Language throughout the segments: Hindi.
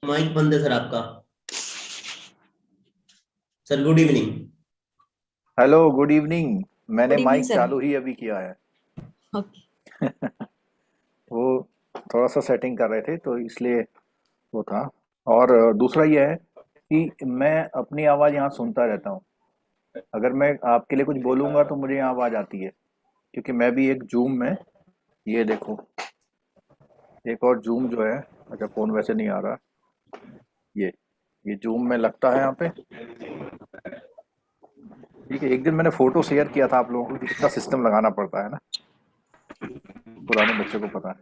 माइक बंद है सर आपका। Sir good evening. Hello, good evening. मैंने गुड इवनिंग माइक सर। चालू ही अभी किया है। ओके। वो थोड़ा सा सेटिंग कर रहे थे तो इसलिए वो था। और दूसरा ये है कि मैं अपनी आवाज़ यहाँ सुनता रहता हूँ। अगर मैं आपके लिए कुछ बोलूँगा तो मुझे यहाँ आवाज़ आती है, क्योंकि मैं भी एक जूम में, ये देखो, एक और जूम जो है। अच्छा, फ़ोन वैसे नहीं आ रहा। ये ये जूम में लगता है यहाँ पे। ठीक है, एक दिन मैंने फ़ोटो शेयर किया था आप लोगों को कि कितना सिस्टम लगाना पड़ता है ना। पुराने बच्चों को पता है।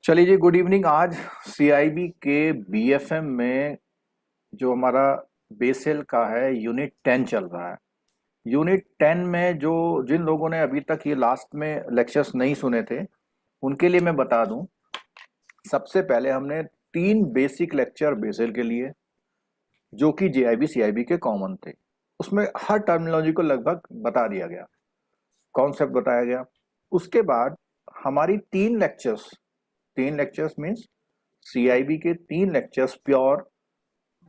चलिए जी, गुड इवनिंग। आज सीआईबी के बीएफएम में जो हमारा बेसेल का है, यूनिट 10 चल रहा है। यूनिट 10 में जो जिन लोगों ने अभी तक ये लास्ट में लेक्चर्स नहीं सुने थे, उनके लिए मैं बता दूं। सबसे पहले हमने 3 बेसिक लेक्चर बेसेल के लिए, जो कि जेआईबी सीआईबी के कॉमन थे। उसमें हर टर्मिनोलॉजी को लगभग बता दिया गया, कॉन्सेप्ट बताया गया। उसके बाद हमारी 3 लेक्चर्स मीन्स सीआईबी के 3 लेक्चर्स प्योर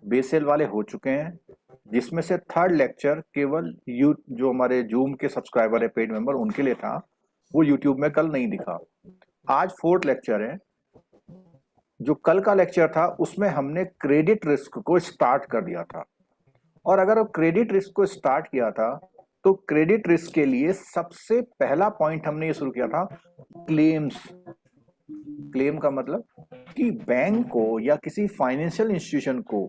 बेसेल वाले हो चुके हैं, जिसमें से थर्ड लेक्चर केवल यू जो हमारे जूम के सब्सक्राइबर है, पेड मेंबर, उनके लिए था। वो यूट्यूब में कल नहीं दिखा। आज फोर्थ लेक्चर है। जो कल का लेक्चर था उसमें हमने क्रेडिट रिस्क को स्टार्ट कर दिया था। और अगर क्रेडिट रिस्क को स्टार्ट किया था तो क्रेडिट रिस्क के लिए सबसे पहला पॉइंट हमने ये शुरू किया था, क्लेम्स। क्लेम का मतलब कि बैंक को या किसी फाइनेंशियल इंस्टीट्यूशन को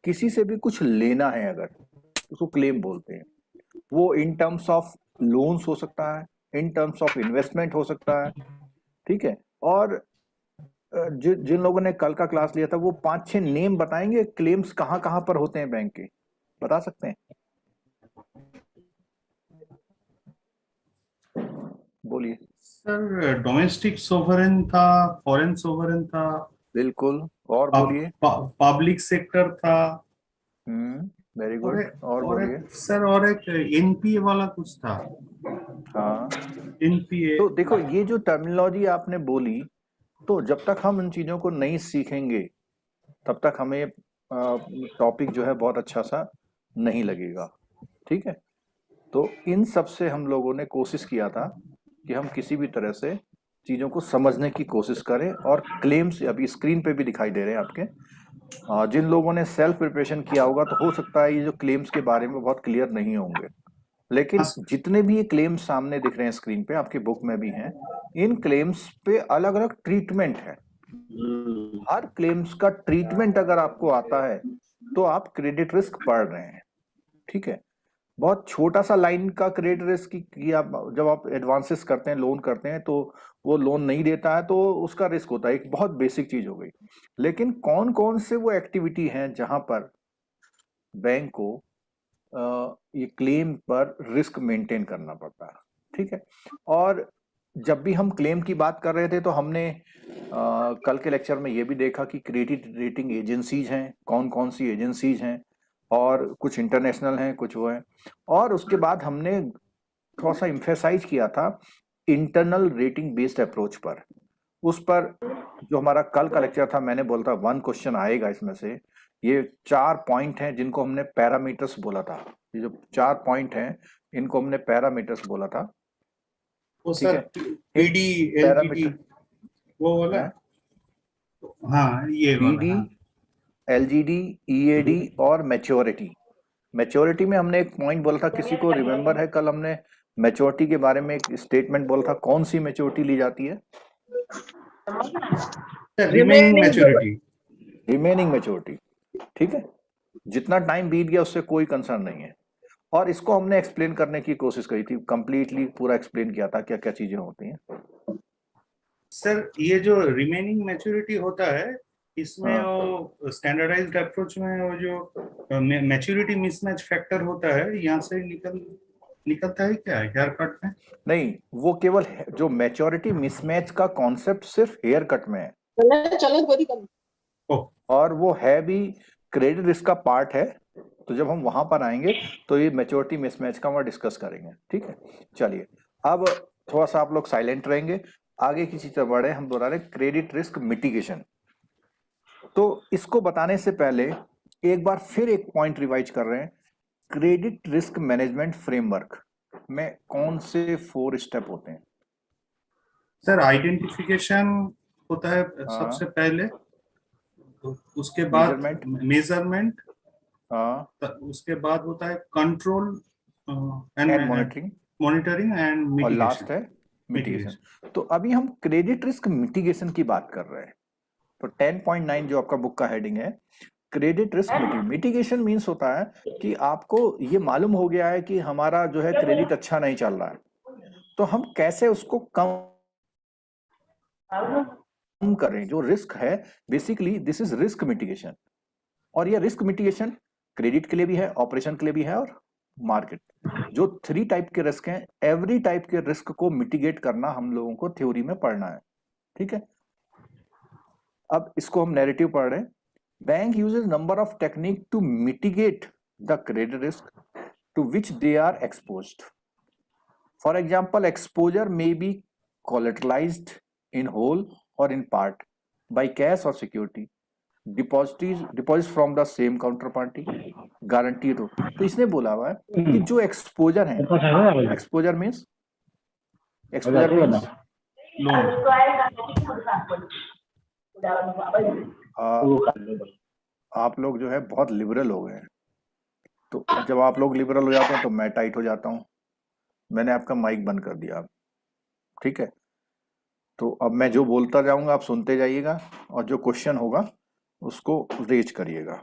किसी से भी कुछ लेना है, अगर, उसको क्लेम बोलते हैं। वो इन टर्म्स ऑफ लोन्स हो सकता है, इन टर्म्स ऑफ इन्वेस्टमेंट हो सकता है। ठीक है। और जिन लोगों ने कल का क्लास लिया था वो 5-6 नेम बताएंगे, क्लेम्स कहाँ कहाँ पर होते हैं बैंक के, बता सकते हैं? बोलिए। सर डोमेस्टिक सोवरेन था, फॉरेन सोवरेन था, बिल्कुल। और बोलिए। पब्लिक सेक्टर था, वेरी और गुड। एक और बोलिए। सर और एक एनपीए वाला कुछ था। हाँ, एनपीए। तो देखो, ये जो टर्मिनोलॉजी आपने बोली, तो जब तक हम इन चीजों को नहीं सीखेंगे तब तक हमें टॉपिक जो है बहुत अच्छा सा नहीं लगेगा। ठीक है। तो इन सब से हम लोगों ने कोशिश किया था कि हम किसी भी तरह से चीज़ों को समझने की कोशिश करें। और क्लेम्स अभी स्क्रीन पे भी दिखाई दे रहे हैं आपके। जिन लोगों ने सेल्फ प्रिपरेशन किया होगा तो हो सकता है ये जो क्लेम्स के बारे में बहुत क्लियर नहीं होंगे, लेकिन जितने भी ये क्लेम्स सामने दिख रहे हैं स्क्रीन पे, आपकी बुक में भी हैं, इन क्लेम्स पे अलग अलग ट्रीटमेंट है। हर क्लेम्स का ट्रीटमेंट अगर आपको आता है तो आप क्रेडिट रिस्क पढ़ रहे हैं। ठीक है। बहुत छोटा सा लाइन का क्रेडिट रिस्क की आप जब आप एडवांसेस करते हैं, लोन करते हैं, तो वो लोन नहीं देता है तो उसका रिस्क होता है। एक बहुत बेसिक चीज हो गई। लेकिन कौन कौन से वो एक्टिविटी हैं जहां पर बैंक को ये क्लेम पर रिस्क मेंटेन करना पड़ता है। ठीक है। और जब भी हम क्लेम की बात कर रहे थे तो हमने कल के लेक्चर में ये भी देखा कि क्रेडिट रेटिंग एजेंसीज हैं, कौन कौन सी एजेंसीज हैं, और कुछ इंटरनेशनल हैं, कुछ वो हैं। और उसके बाद हमने थोड़ा सा इम्फेसाइज किया था इंटरनल रेटिंग बेस्ड अप्रोच पर। उस पर जो हमारा कल का लेक्चर था, मैंने बोला था 1 क्वेश्चन आएगा इसमें से। ये 4 पॉइंट हैं जिनको हमने पैरामीटर्स बोला था। ये जो 4 पॉइंट हैं इनको हमने पैरामीटर्स बोला था। वो ठीक सर है। इन पीडी एलजीडी पैरामीटर वो वाला। है हाँ, ये वाला। पीडी, हाँ एलजीडी, ईएडी और मैच्योरिटी। मैच्योरिटी में हमने एक पॉइंट बोला था, किसी को रिमेम्बर है? कल हमने मैच्योरिटी के बारे में एक स्टेटमेंट बोला था। कौन सी मैच्योरिटी ली जाती है? Sir, remaining maturity. Remaining maturity. ठीक है। जितना टाइम बीत गया उससे कोई कंसर्न नहीं है। और इसको हमने एक्सप्लेन करने की कोशिश करी थी, कंप्लीटली पूरा एक्सप्लेन किया था क्या क्या चीजें होती हैं। सर ये जो रिमेनिंग मैच्योरिटी होता है, इसमें हाँ, वो स्टैंडर्डाइज्ड अप्रोच में वो जो मैच्योरिटी मिसमैच फैक्टर होता है, यहाँ से निकलता है क्या हेयर कट में? नहीं, वो केवल जो मैच्योरिटी मिसमैच का कॉन्सेप्ट सिर्फ हेयर कट में है। ओ, और वो है भी क्रेडिट रिस्क का पार्ट है। तो जब हम वहां पर आएंगे तो ये मैच्योरिटी मिसमैच का हम डिस्कस करेंगे। ठीक है। चलिए, अब थोड़ा सा आप लोग साइलेंट रहेंगे। आगे की चीज बढ़े, हम दोहरा रहे क्रेडिट रिस्क मिटिगेशन। तो इसको बताने से पहले एक बार फिर एक पॉइंट रिवाइज कर रहे हैं। क्रेडिट रिस्क मैनेजमेंट फ्रेमवर्क में कौन से 4 स्टेप होते हैं? सर आइडेंटिफिकेशन होता है हाँ, सबसे पहले, तो उसके बाद मेजरमेंट, मेजरमेंट, हाँ, उसके बाद होता है control and and monitoring, monitoring and और लास्ट मिटिगेशन। है मिटिगेशन। मिटिगेशन। तो अभी हम क्रेडिट रिस्क मिटिगेशन की बात कर रहे हैं। तो 10.9 जो आपका बुक का हेडिंग है, क्रेडिट रिस्क मिटिगेशन मीन्स होता है कि आपको ये मालूम हो गया है कि हमारा जो है क्रेडिट अच्छा नहीं चल रहा है, तो हम कैसे उसको कम करें। जो रिस्क है, basically this is risk mitigation. और ये रिस्क मिटिगेशन क्रेडिट के लिए भी है, ऑपरेशन के लिए भी है, और मार्केट। जो 3 टाइप के रिस्क हैं, एवरी टाइप के रिस्क को मिटिगेट करना हम लोगों को थ्योरी में पढ़ना है। ठीक है, अब इसको हम नैरेटिव पढ़ रहे हैं। Bank uses number of technique to mitigate the credit risk to which they are exposed. For example, exposure may be collateralized in whole or in part by cash or security, deposit from the same counter party, guarantee. तो इसने बोला हुआ है कि जो एक्सपोजर है, exposure means exposure means loan. आप लोग जो है बहुत लिबरल हो गए हैं। तो जब आप लोग लिबरल हो जाते हैं तो मैं टाइट हो जाता हूँ। मैंने आपका माइक बंद कर दिया। ठीक है, तो अब मैं जो बोलता जाऊंगा आप सुनते जाइएगा, और जो क्वेश्चन होगा उसको रेज करिएगा।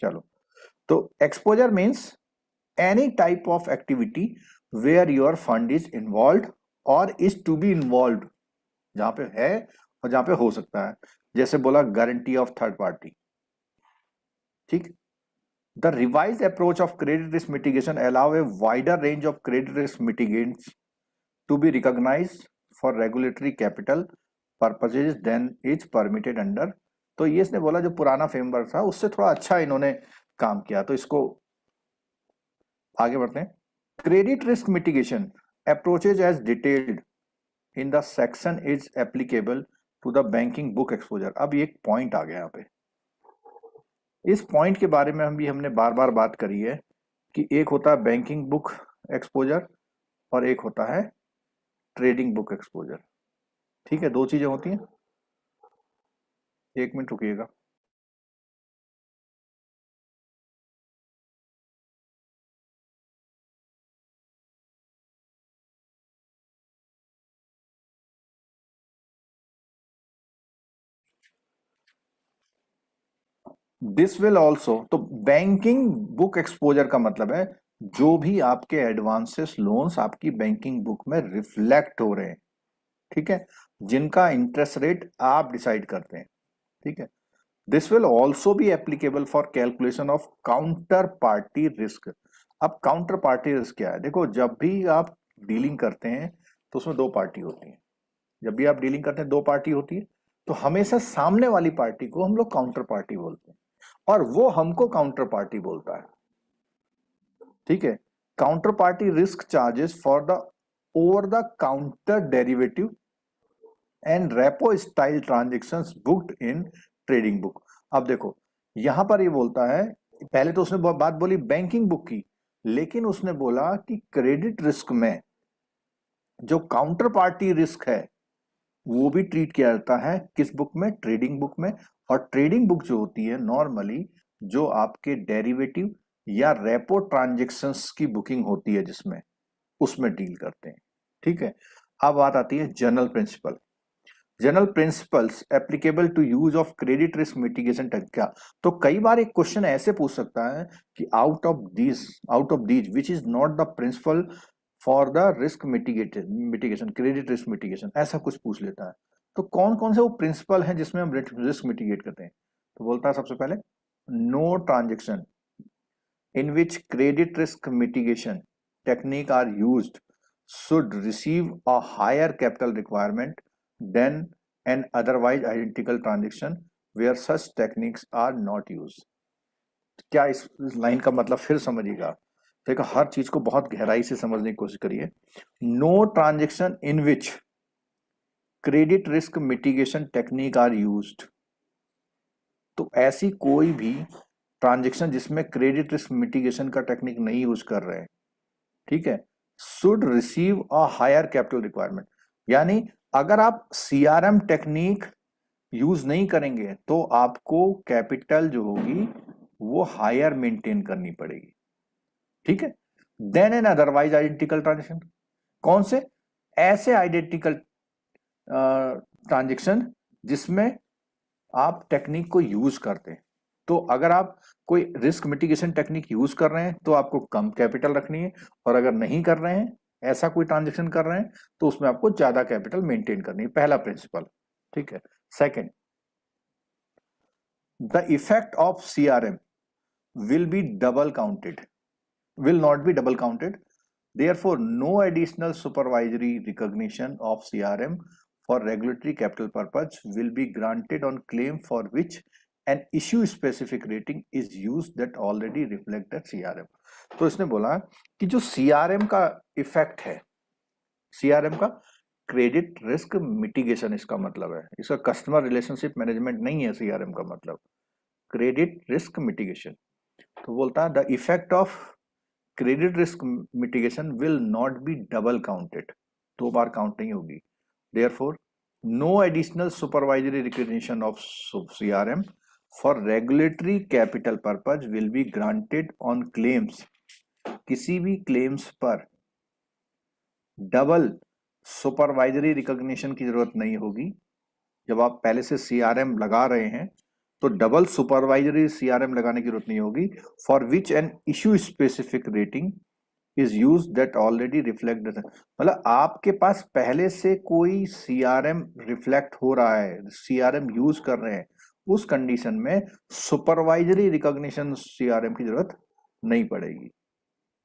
चलो, तो exposure means any type of activity where your fund is involve और इज टू बी इन्वॉल्व, जहां पे है और जहां पे हो सकता है। जैसे बोला गारंटी ऑफ थर्ड पार्टी। ठीक, the revised approach of credit risk mitigation allow a wider range of credit risk mitigants to be recognised for regulatory capital purposes than is permitted under. तो ये इसने बोला जो पुराना फ्रेमवर्क था उससे थोड़ा अच्छा इन्होंने काम किया। तो इसको आगे बढ़ते हैं। Credit risk mitigation approaches as detailed in the section is applicable to the banking book exposure. अब एक पॉइंट आ गया यहाँ पे। इस पॉइंट के बारे में हमने बार बार बात करी है कि एक होता है बैंकिंग बुक एक्सपोजर और एक होता है ट्रेडिंग बुक एक्सपोजर। ठीक है, 2 चीजें होती हैं। 1 मिनट रुकिएगा। दिस विल ऑल्सो, तो बैंकिंग बुक एक्सपोजर का मतलब है जो भी आपके एडवांसेस लोन्स आपकी बैंकिंग बुक में रिफ्लेक्ट हो रहे हैं। ठीक है, जिनका इंटरेस्ट रेट आप डिसाइड करते हैं। ठीक है, this will also be applicable for calculation of counter party risk. अब काउंटर पार्टी रिस्क क्या है? देखो, जब भी आप डीलिंग करते हैं तो उसमें 2 पार्टी होती है। जब भी आप डीलिंग करते हैं 2 पार्टी होती है, तो हमेशा सामने वाली पार्टी को हम लोग काउंटर पार्टी बोलते हैं और वो हमको काउंटर पार्टी बोलता है। ठीक है, counter party risk charges for the over the counter derivative and repo style transactions booked in trading book. अब देखो, यहां पर ये बोलता है, पहले तो उसने बात बोली बैंकिंग बुक की, लेकिन उसने बोला कि क्रेडिट रिस्क में जो काउंटर पार्टी रिस्क है वो भी ट्रीट किया जाता है किस बुक में? ट्रेडिंग बुक में। और ट्रेडिंग बुक जो होती है नॉर्मली जो आपके डेरिवेटिव या रेपो ट्रांजेक्शंस की बुकिंग होती है जिसमें उसमें डील करते हैं। ठीक है, अब बात आती है general principle. General principles applicable to use of credit risk mitigation technique. तो कई बार एक क्वेश्चन ऐसे पूछ सकता है कि out of these which is not the principle for the risk mitigation, credit risk mitigation, ऐसा कुछ पूछ लेता है। तो कौन कौन से वो प्रिंसिपल हैं जिसमें हम रिस्क मिटिगेट करते हैं? तो बोलता है सबसे पहले, no transaction in which credit risk mitigation technique are used should receive a higher capital requirement than an otherwise identical transaction where such techniques are not used। क्या इस लाइन का मतलब फिर समझिएगा। देखो, हर चीज को बहुत गहराई से समझने की कोशिश करिए। No transaction in which credit risk mitigation technique are used. ऐसी कोई भी ट्रांजेक्शन जिसमें क्रेडिट रिस्क मिटिगेशन का टेक्निक नहीं यूज कर रहे हैं, ठीक है, should receive a higher capital requirement. यानी अगर आप सीआरएम टेक्निक यूज नहीं करेंगे तो आपको कैपिटल जो होगी वो हायर मेंटेन करनी पड़ेगी, ठीक है, then an otherwise identical transaction. कौन से? ऐसे आइडेंटिकल ट्रांजेक्शन जिसमें आप टेक्निक को यूज करते हैं। तो अगर आप कोई रिस्क मिटिगेशन टेक्निक यूज कर रहे हैं तो आपको कम कैपिटल रखनी है, और अगर नहीं कर रहे हैं, ऐसा कोई ट्रांजेक्शन कर रहे हैं, तो उसमें आपको ज्यादा कैपिटल मेंटेन करनी है। पहला प्रिंसिपल, ठीक है। Second, the effect of CRM will be double counted, will not be double counted. Therefore, no additional supervisory recognition of CRM for regulatory capital purpose will be granted on claim for which an issue specific rating is used that already reflect that CRM. तो इसने बोला कि जो CRM का इफेक्ट है, CRM का क्रेडिट रिस्क मिटिगेशन इसका मतलब है, इसका कस्टमर रिलेशनशिप मैनेजमेंट नहीं है। CRM का मतलब क्रेडिट रिस्क मिटिगेशन। तो बोलता है the effect of credit risk mitigation will not be double counted, 2 बार काउंट नहीं होगी। Therefore no additional supervisory recognition of CRM for regulatory capital purpose will be granted on claims. किसी भी क्लेम्स पर डबल सुपरवाइजरी रिकॉग्निशन की जरूरत नहीं होगी। जब आप पहले से सीआरएम लगा रहे हैं तो डबल सुपरवाइजरी सीआरएम लगाने की जरूरत नहीं होगी। For which an issue specific rating is use that already reflect, मतलब आपके पास पहले से कोई सीआरएम रिफ्लेक्ट हो रहा है, सीआरएम यूज कर रहे हैं, उस कंडीशन में सुपरवाइजरी रिकॉग्निशन सीआरएम की जरूरत नहीं पड़ेगी।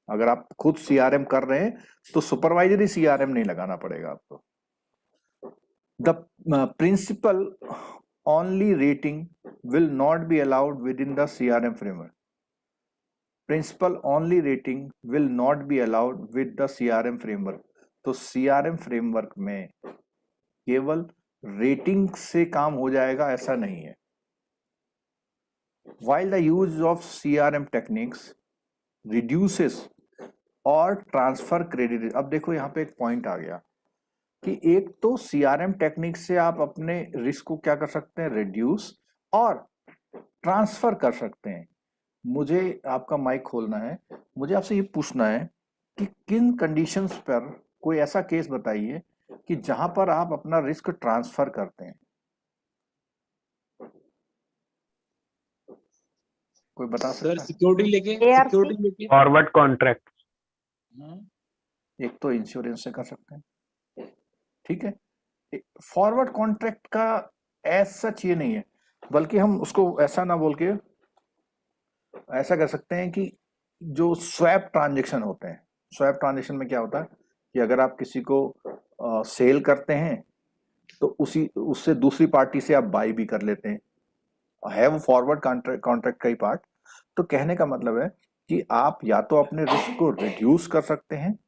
अगर आप खुद सीआरएम कर रहे हैं तो सुपरवाइजरी सीआरएम नहीं लगाना पड़ेगा आपको। The principle only rating will not be allowed within the CRM framework. Principal only rating will not be allowed with the CRM framework. तो CRM framework में केवल रेटिंग से काम हो जाएगा ऐसा नहीं है। While the use of CRM techniques reduces or transfer credit, अब देखो यहाँ पे एक पॉइंट आ गया कि एक तो सीआरएम टेक्निक से आप अपने रिस्क को क्या कर सकते हैं, रिड्यूस और ट्रांसफर कर सकते हैं। मुझे आपका माइक खोलना है, मुझे आपसे ये पूछना है कि किन कंडीशंस पर कोई ऐसा केस बताइए कि जहां पर आप अपना रिस्क ट्रांसफर करते हैं। कोई बता सकता सर है? सिक्योरिटी लेके फॉरवर्ड कॉन्ट्रैक्ट। एक तो इंश्योरेंस से कर सकते हैं, ठीक है। फॉरवर्ड कॉन्ट्रैक्ट का एज सच ये नहीं है, बल्कि हम उसको ऐसा ना बोल के ऐसा कर सकते हैं कि जो स्वैप ट्रांजेक्शन होते हैं, स्वैप ट्रांजेक्शन में क्या होता है कि अगर आप किसी को सेल करते हैं तो उससे दूसरी पार्टी से आप बाई भी कर लेते हैं, है वो फॉरवर्ड कॉन्ट्रैक्ट का ही पार्ट। तो कहने का मतलब है कि आप या तो अपने रिस्क को रिड्यूस कर सकते हैं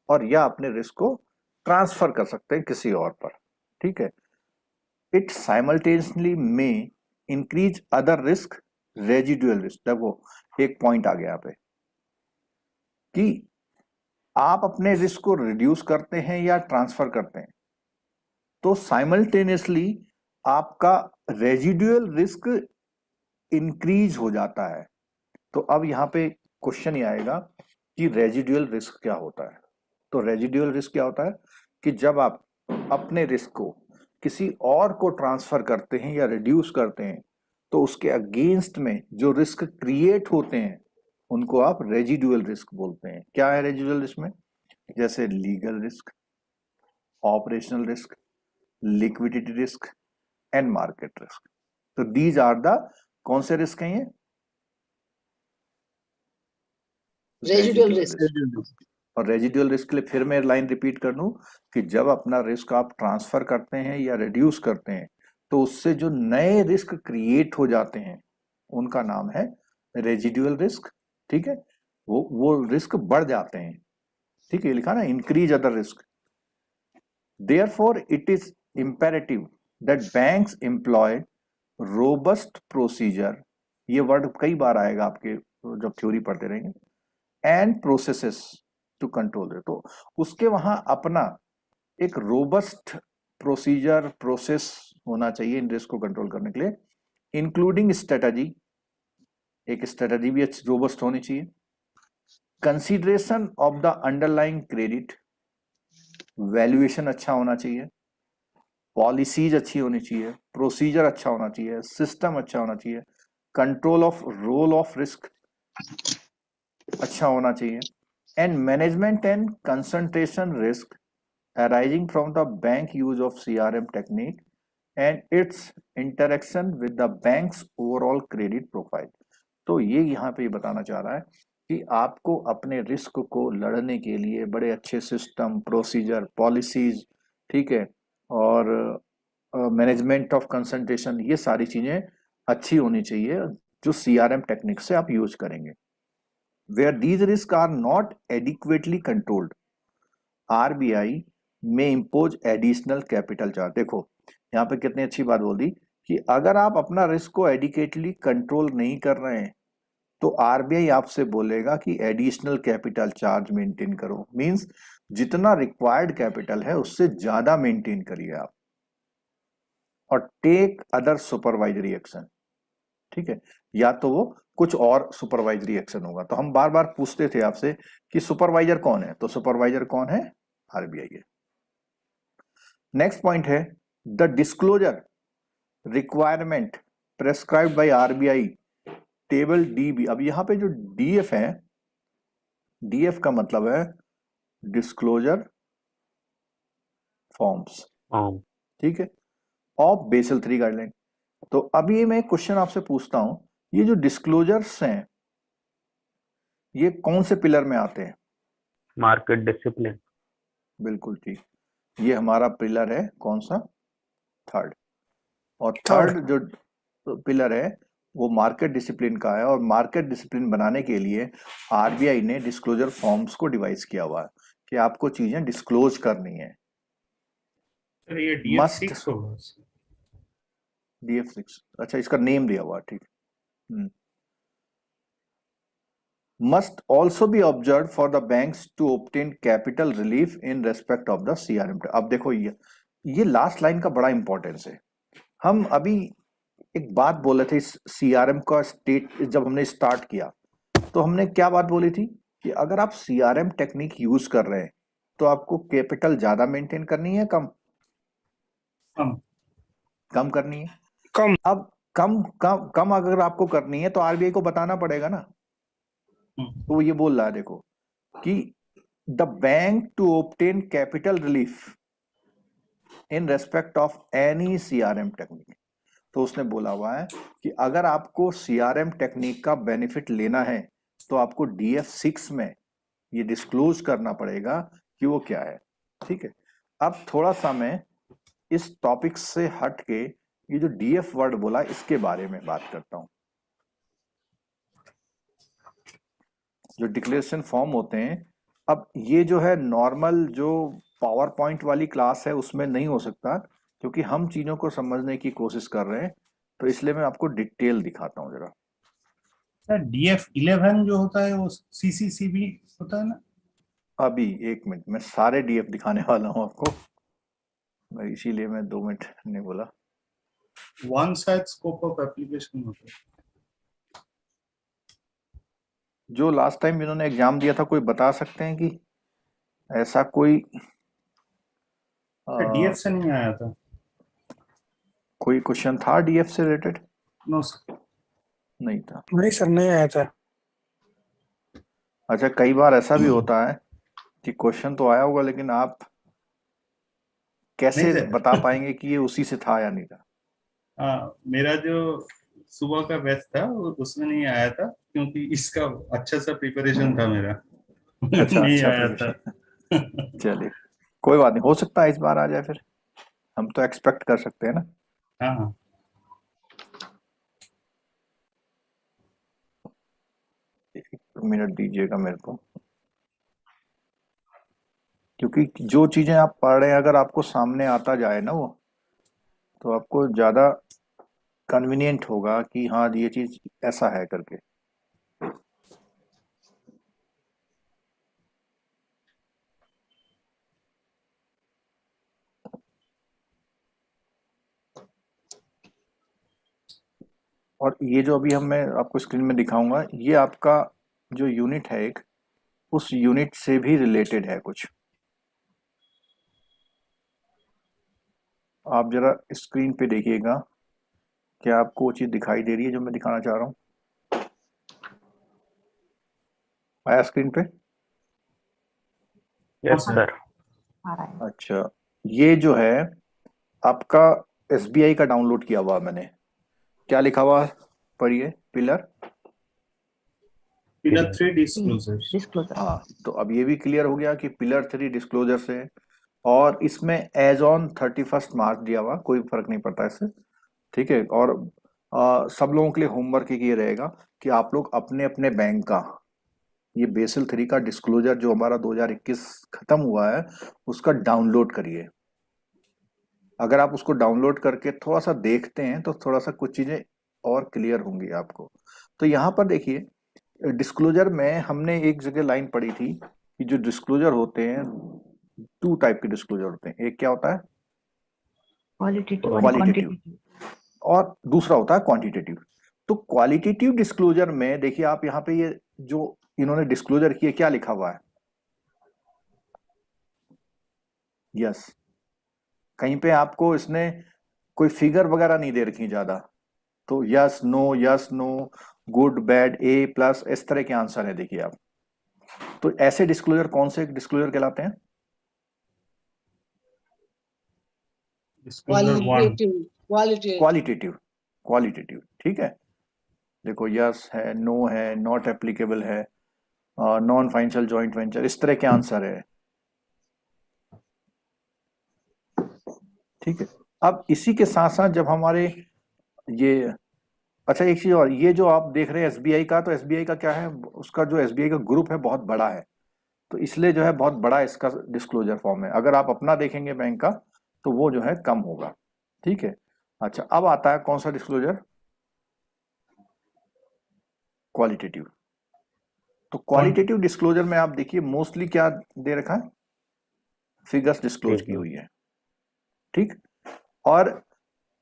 और या अपने रिस्क को ट्रांसफर कर सकते हैं किसी और पर, ठीक है। इट साइमल्टेनियसली में increase other risk, residual risk. देखो एक पॉइंट आ गया यहाँ पे कि आप अपने रिस्क को रिड्यूस करते हैं या ट्रांसफर करते हैं तो साइमल्टेनियसली आपका रेजिडुअल रिस्क इंक्रीज हो जाता है। तो अब यहाँ पे क्वेश्चन ये आएगा कि रेजिडुअल रिस्क क्या होता है। तो रेजिडुअल रिस्क क्या होता है कि जब आप अपने रिस्क को किसी और को ट्रांसफर करते हैं या रिड्यूस करते हैं तो उसके अगेंस्ट में जो रिस्क क्रिएट होते हैं उनको आप रेजिडुअल रिस्क बोलते हैं। क्या है रेजिडुअल रिस्क में? जैसे legal risk, operational risk, liquidity risk and market risk. तो दीज आर द कौन से रिस्क हैं ये? Residual risk. और रेजिडुअल रिस्क के लिए फिर मैं लाइन रिपीट कर दूं कि जब अपना रिस्क आप ट्रांसफर करते हैं या रिड्यूस करते हैं तो उससे जो नए रिस्क क्रिएट हो जाते हैं उनका नाम है रेजिडुअल रिस्क, ठीक है। वो रिस्क बढ़ जाते हैं, ठीक है, लिखा ना, increase other risk. Therefore it is imperative that banks employ robust procedure, ये वर्ड कई बार आएगा आपके जब थ्योरी पढ़ते रहेंगे, एंड प्रोसेसेस टू कंट्रोल। तो उसके वहां अपना एक रोबस्ट प्रोसीजर प्रोसेस होना चाहिए इन रिस्क को कंट्रोल करने के लिए, इंक्लूडिंग स्ट्रेटजी, एक स्ट्रेटजी भी अच्छी रोबस्ट होनी चाहिए, consideration of the underlying credit, valuation अच्छा होना चाहिए, पॉलिसीज अच्छी होनी चाहिए, प्रोसीजर अच्छा होना चाहिए, सिस्टम अच्छा होना चाहिए, control of role of risk अच्छा होना चाहिए, and management and concentration risk arising from the bank use of CRM technique and its interaction with the bank's overall credit profile। तो ये यहाँ पे बताना चाह रहा है कि आपको अपने रिस्क को लड़ने के लिए बड़े अच्छे सिस्टम, प्रोसीजर, पॉलिसीज, ठीक है, और मैनेजमेंट ऑफ कंसंट्रेशन, ये सारी चीजें अच्छी होनी चाहिए जो CRM टेक्निक से आप यूज करेंगे। Where these risk are not adequately controlled, RBI may impose additional capital charge. देखो यहाँ पे कितनी अच्छी बात बोल दी कि अगर आप अपना रिस्क को एडिकेटली कंट्रोल नहीं कर रहे हैं तो RBI आपसे बोलेगा कि एडिशनल कैपिटल चार्ज मेंटेन करो। मींस जितना रिक्वायर्ड कैपिटल है उससे ज्यादा मेंटेन करिए आप, और टेक अदर सुपरवाइजरी एक्शन, ठीक है, या तो वो कुछ और सुपरवाइजरी एक्शन होगा। तो हम बार बार पूछते थे आपसे कि सुपरवाइजर कौन है, तो सुपरवाइजर कौन है, RBI है। नेक्स्ट पॉइंट है the disclosure requirement prescribed by RBI table DB। अब यहां पे जो DF है, DF का मतलब है डिस्क्लोजर फॉर्म्स, ठीक है, ऑफ बेसल 3 गाइडलाइन। तो अभी मैं क्वेश्चन आपसे पूछता हूं, ये जो डिस्क्लोजर्स हैं ये कौन से पिलर में आते हैं? Market discipline. बिल्कुल ठीक, ये हमारा पिलर है कौन सा, थर्ड। और थर्ड जो पिलर है वो मार्केट डिसिप्लिन का है, और मार्केट डिसिप्लिन बनाने के लिए RBI ने डिस्क्लोजर फॉर्म्स को डिवाइस किया हुआ है कि आपको चीजें डिस्क्लोज करनी है। सर ये Must- DF6 होगा। DF6, अच्छा इसका नेम दिया हुआ, ठीक। Must also be observe for the banks to obtain capital relief in respect of the CRM। अब देखो ये लास्ट लाइन का बड़ा इंपॉर्टेंस है। हम अभी एक बात बोले थे CRM का स्टेट, जब हमने स्टार्ट किया तो हमने क्या बात बोली थी कि अगर आप CRM टेक्निक यूज कर रहे हैं तो आपको कैपिटल ज्यादा मेंटेन करनी है, कम कम करनी है, कम। अब कम कम कम अगर आपको करनी है तो RBI को बताना पड़ेगा ना। तो ये बोल रहा है देखो कि the bank to obtain capital relief in respect of any CRM technique. तो उसने बोला हुआ है कि अगर आपको CRM टेक्निक का बेनिफिट लेना है तो आपको DF6 में ये डिस्क्लोज करना पड़ेगा कि वो क्या है, ठीक है। अब थोड़ा सा मैं इस टॉपिक से हट के ये जो DF वर्ड बोला इसके बारे में बात करता हूं। जो डिक्लेरेशन फॉर्म होते हैं, अब ये जो है नॉर्मल जो पावर पॉइंट वाली क्लास है उसमें नहीं हो सकता, क्योंकि हम चीजों को समझने की कोशिश कर रहे हैं, तो इसलिए मैं आपको डिटेल दिखाता हूं जरा। सर DF11 जो होता है वो CCCB होता है ना। अभी एक मिनट, मैं सारे DF दिखाने वाला हूं आपको, इसीलिए मैं 2 मिनट ने बोला। One side scope of application होता है। जो लास्ट टाइम इन्होंने एग्जाम दिया था, कोई बता सकते हैं कि ऐसा कोई DF से नहीं आया था। कोई क्वेश्चन था DF से रिलेटेड? नो सर, नहीं था। नहीं सर, नहीं आया था। अच्छा, कई बार ऐसा भी होता है कि क्वेश्चन तो आया होगा लेकिन आप कैसे नहीं सर। बता पाएंगे कि ये उसी से था या नहीं था? मेरा जो सुबह का बैच था उसमें नहीं आया था, क्योंकि इसका अच्छा सा प्रिपरेशन था मेरा। अच्छा, नहीं अच्छा आया था। चलिए कोई बात नहीं, हो सकता है इस बार आ जाए, फिर हम तो एक्सपेक्ट कर सकते हैं ना। हाँ, एक मिनट दीजिएगा मेरे को, क्योंकि जो चीजें आप पढ़ रहे हैं अगर आपको सामने आता जाए ना वो, तो आपको ज्यादा कन्वीनियंट होगा कि हाँ ये चीज ऐसा है करके। और ये जो अभी मैं आपको स्क्रीन में दिखाऊंगा, ये आपका जो यूनिट है एक, उस यूनिट से भी रिलेटेड है कुछ। आप जरा स्क्रीन पे देखिएगा, क्या आपको वो चीज दिखाई दे रही है जो मैं दिखाना चाह रहा हूँ? आया स्क्रीन पे? यस हाँ, सर। अच्छा, ये जो है आपका एसबीआई का डाउनलोड किया हुआ मैंने। क्या लिखा हुआ पढ़िए, पिलर। Pillar 3 disclosure. हाँ, तो अब ये भी क्लियर हो गया कि पिलर 3 डिस्क्लोजर से, और इसमें एज ऑन 31 मार्च दिया हुआ, कोई फर्क नहीं पड़ता इससे, ठीक है। और सब लोगों के लिए होमवर्क ये रहेगा कि आप लोग अपने अपने बैंक का ये बेसल 3 का डिस्क्लोजर जो हमारा 2021 खत्म हुआ है उसका डाउनलोड करिए। अगर आप उसको डाउनलोड करके थोड़ा सा देखते हैं तो थोड़ा सा कुछ चीजें और क्लियर होंगी आपको। तो यहाँ पर देखिए, डिस्क्लोजर में हमने एक जगह लाइन पढ़ी थी कि जो डिस्क्लोजर होते हैं, 2 टाइप के डिस्क्लोजर होते हैं। एक क्या होता है? क्वालिटेटिव, और दूसरा होता है क्वांटिटेटिव। तो क्वालिटेटिव डिस्क्लोजर में देखिए, आप यहाँ पे ये जो इन्होंने डिस्क्लोजर किए, क्या लिखा हुआ है? यस, कहीं पे आपको इसने कोई फिगर वगैरह नहीं दे रखी ज्यादा, तो यस नो, गुड बैड, ए प्लस, इस तरह के आंसर है। देखिए आप, तो ऐसे डिस्क्लोजर कौन से डिस्क्लोजर कहलाते हैं? डिस्क्लोजर 1। क्वालिटेटिव क्वालिटेटिव, ठीक है। देखो, यस है, नो है, नॉट एप्लीकेबल है, नॉन फाइनेंशियल जॉइंट वेंचर, इस तरह के आंसर है, ठीक है। अब इसी के साथ साथ जब हमारे ये, अच्छा एक चीज और, ये जो आप देख रहे हैं एसबीआई का, तो एसबीआई का क्या है, उसका जो एसबीआई का ग्रुप है बहुत बड़ा है, तो इसलिए जो है बहुत बड़ा इसका डिस्क्लोजर फॉर्म है। अगर आप अपना देखेंगे बैंक का तो वो जो है कम होगा, ठीक है। अच्छा, अब आता है कौन सा डिस्क्लोजर? क्वालिटेटिव। तो क्वालिटेटिव डिस्क्लोजर में आप देखिए मोस्टली क्या दे रखा है? फिगर्स डिस्क्लोज की हुई है, ठीक। और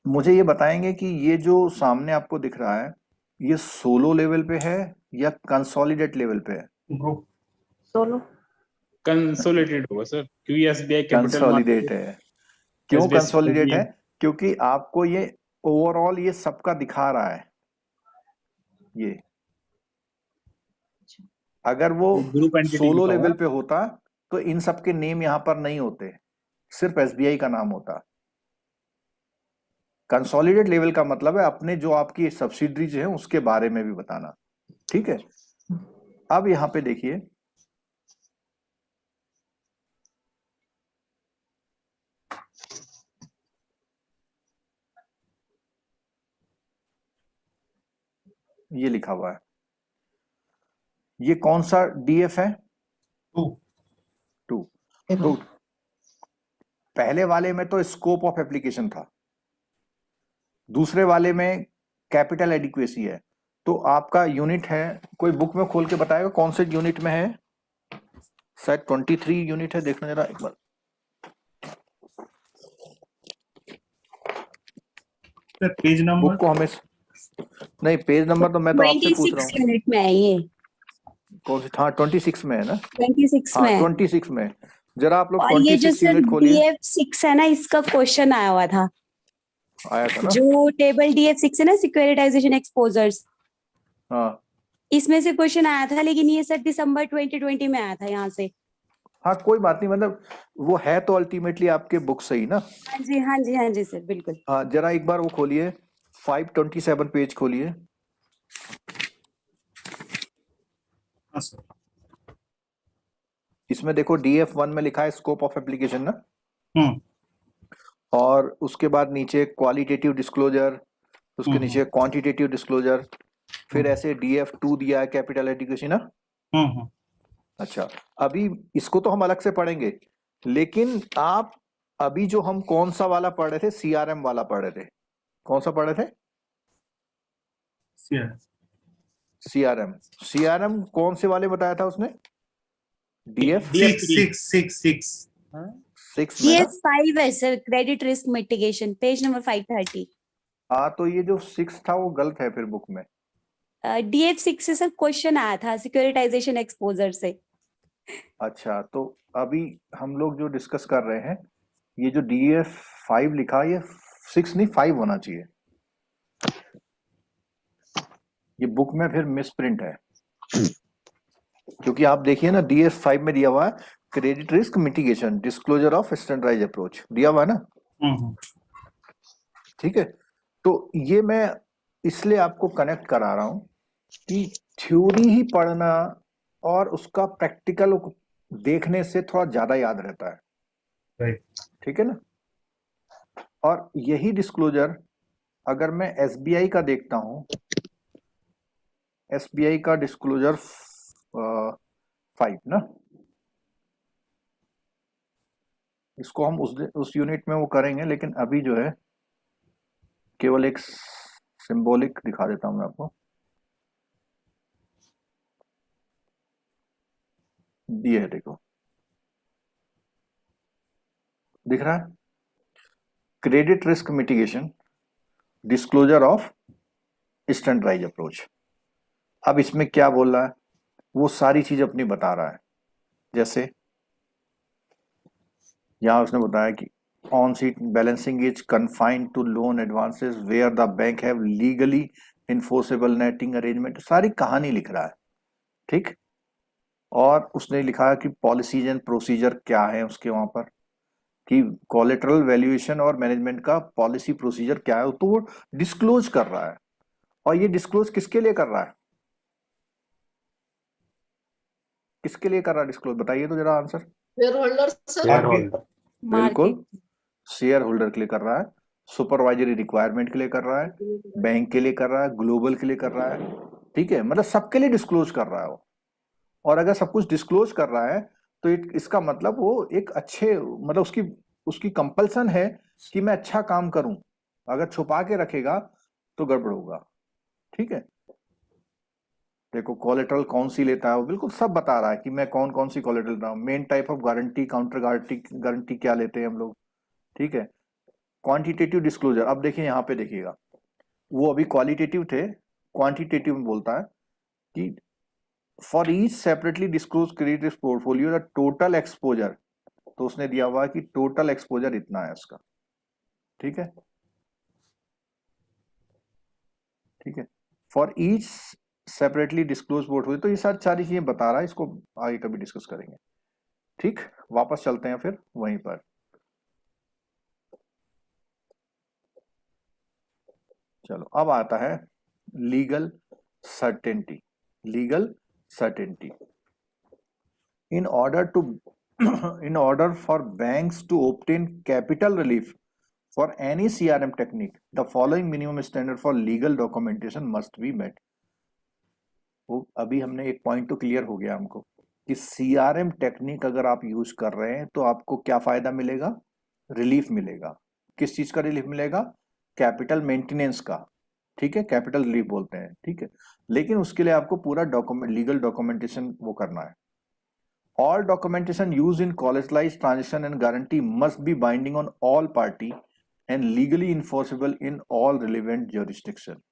मुझे ये बताएंगे कि ये जो सामने आपको दिख रहा है, ये सोलो लेवल पे है या कंसोलिडेट लेवल पे है? ग्रुप कंसोलिडेटेड होगा सर, क्योंकि एसबीआई कैपिटल कंसोलिडेट है। क्यों SBI कंसोलिडेट है? क्योंकि आपको ये ओवरऑल ये सबका दिखा रहा है। ये अगर वो ग्रुप एंटिटी सोलो लेवल पे होता तो इन सब के नेम यहां पर नहीं होते, सिर्फ एसबीआई का नाम होता। कंसोलिडेट लेवल का मतलब है अपने जो आपकी सब्सिडरीज हैं उसके बारे में भी बताना, ठीक है। अब यहां पे देखिए, ये लिखा हुआ है, ये कौन सा डीएफ है? 2। तो पहले वाले में तो स्कोप ऑफ एप्लीकेशन था, दूसरे वाले में कैपिटल एडिक्वेसी है। तो आपका यूनिट है, कोई बुक में खोल के बताएगा कौन से यूनिट में है? शायद 23 यूनिट है, देखना जरा एक बार। पेज नंबर बुक को हमें नहीं, पेज नंबर तो मैं तो आपसे पूछ रहा 26 यूनिट में है ये। कौन सी? हाँ 26 में है ना? 26 हाँ में है। 26 में। जरा आप लोग और ये जो 26 सर यूनिट खोलिए। DF6 है ना, इसका क्वेश्चन आया हुआ था। आया था ना? जो टेबल DF6 है ना, सिक्योरिटाइजेशन एक्सपोजर्स, हाँ इसमें से क्वेश्चन आया था, लेकिन ये सर दिसंबर 2020 में आया था यहाँ से। हाँ, कोई बात नहीं, मतलब वो है तो अल्टीमेटली आपके बुक सही ना। हाँ जी हाँ जी हाँ जी सर, बिल्कुल। हाँ, जरा एक बार वो खोलिए, 527 पेज खोलिए। हाँ सर। इसमें देखो DF1 में लिखा है स्कोप ऑफ एप्लीकेशन ना, हम्म और उसके बाद नीचे क्वालिटेटिव डिस्क्लोजर, उसके नीचे क्वांटिटेटिव डिस्क्लोजर, फिर ऐसे DF2 दिया है कैपिटल एडिक्वेसी ना। अच्छा, अभी इसको तो हम अलग से पढ़ेंगे, लेकिन आप अभी जो हम कौन सा वाला पढ़ रहे थे, CRM वाला पढ़ रहे थे, कौन सा पढ़ रहे थे? Yeah. सीआरएम कौन से वाले बताया था उसने? DF Six. 6 में ना? DS5 है sir, credit risk mitigation, page number 530। हाँ, तो ये जो 6 था वो गलत है फिर बुक में। DF6 से सर क्वेश्चन आया था सिक्योरिटाइजेशन एक्सपोजर से। अच्छा, तो अभी हम लोग जो डिस्कस कर रहे हैं, ये जो DF5 लिखा, ये 6 नहीं 5 होना चाहिए। ये बुक में फिर मिसप्रिंट है, क्योंकि आप देखिए ना, DF5 में दिया हुआ है credit risk mitigation disclosure of standardize approach, दिया हुआ है ना। हम्म। ठीक है, तो ये मैं इसलिए आपको कनेक्ट करा रहा हूं कि थ्योरी ही पढ़ना और उसका प्रैक्टिकल देखने से थोड़ा ज्यादा याद रहता है। Right. ठीक है ना। और यही डिस्क्लोजर अगर मैं एसबीआई का देखता हूं, एसबीआई का डिस्क्लोजर 5 ना, इसको हम उस यूनिट में वो करेंगे, लेकिन अभी जो है केवल एक सिंबॉलिक दिखा देता हूं मैं आपको। ये है, देखो दिख रहा है, credit risk mitigation disclosure of standardize approach. अब इसमें क्या बोल रहा है, वो सारी चीज अपनी बता रहा है। जैसे यहां उसने बताया कि on seat balancing is confined to loan advances where the bank have legally enforceable netting arrangement, सारी कहानी लिख रहा है। ठीक, और उसने लिखा है कि पॉलिसीज एंड प्रोसीजर क्या है उसके वहां पर, कि कोलेटरल वैल्यूएशन और मैनेजमेंट का पॉलिसी प्रोसीजर क्या है, तो वो डिस्क्लोज कर रहा है। और ये डिस्क्लोज किसके लिए कर रहा है, किसके लिए कर रहा है डिस्क्लोज, बताइए तो जरा answer. Share holder sir. Share holder. बिल्कुल, मार्केट। शेयर होल्डर के लिए कर रहा है, सुपरवाइजरी रिक्वायरमेंट के लिए कर रहा है, बैंक के लिए कर रहा है, ग्लोबल के लिए कर रहा है। ठीक है, मतलब सबके लिए डिस्क्लोज कर रहा है वो। और अगर सब कुछ डिस्क्लोज कर रहा है तो इसका मतलब वो एक अच्छे, मतलब उसकी उसकी कंपल्सन है कि मैं अच्छा काम करूं। अगर छुपा के रखेगा तो गड़बड़ होगा। ठीक है, देखो कोलेटरल कौन सी लेता है, वो बिल्कुल सब बता रहा है कि मैं कौन कौन सी कोलेटरल लेता हूं, main type of guarantee, counter guarantee क्या लेते हैं हम लोग। ठीक है, क्वांटिटेटिव डिस्क्लोजर, अब देखिए यहाँ पे देखिएगा, वो अभी क्वालिटेटिव थे, क्वांटिटेटिव में बोलता है कि for each separately disclose credit risk portfolio the total exposure, तो उसने दिया हुआ है कि टोटल एक्सपोजर इतना है उसका। ठीक है, ठीक है, for each separately disclose portfolio, तो ये सारी चीजें बता रहा है, इसको आगे कभी डिस्कस करेंगे। ठीक, वापस चलते हैं फिर वहीं पर। चलो, अब आता है legal certainty. Legal certainty, in order to in order for banks to obtain capital relief for any CRM technique, the following minimum standard for legal documentation must be met. वो अभी हमने एक पॉइंट तो क्लियर हो गया हमको कि CRM टेक्निक अगर आप यूज कर रहे हैं तो आपको क्या फायदा मिलेगा, रिलीफ मिलेगा। किस चीज का रिलीफ मिलेगा, कैपिटल मेंटेनेंस का। ठीक है, कैपिटल रिलीफ बोलते हैं। ठीक है, लेकिन उसके लिए आपको पूरा डॉक्यूमेंट, लीगल डॉक्यूमेंटेशन वो करना है। All documentation used in collateralized transaction and guarantee must be binding on all party and legally enforceable in all relevant jurisdiction.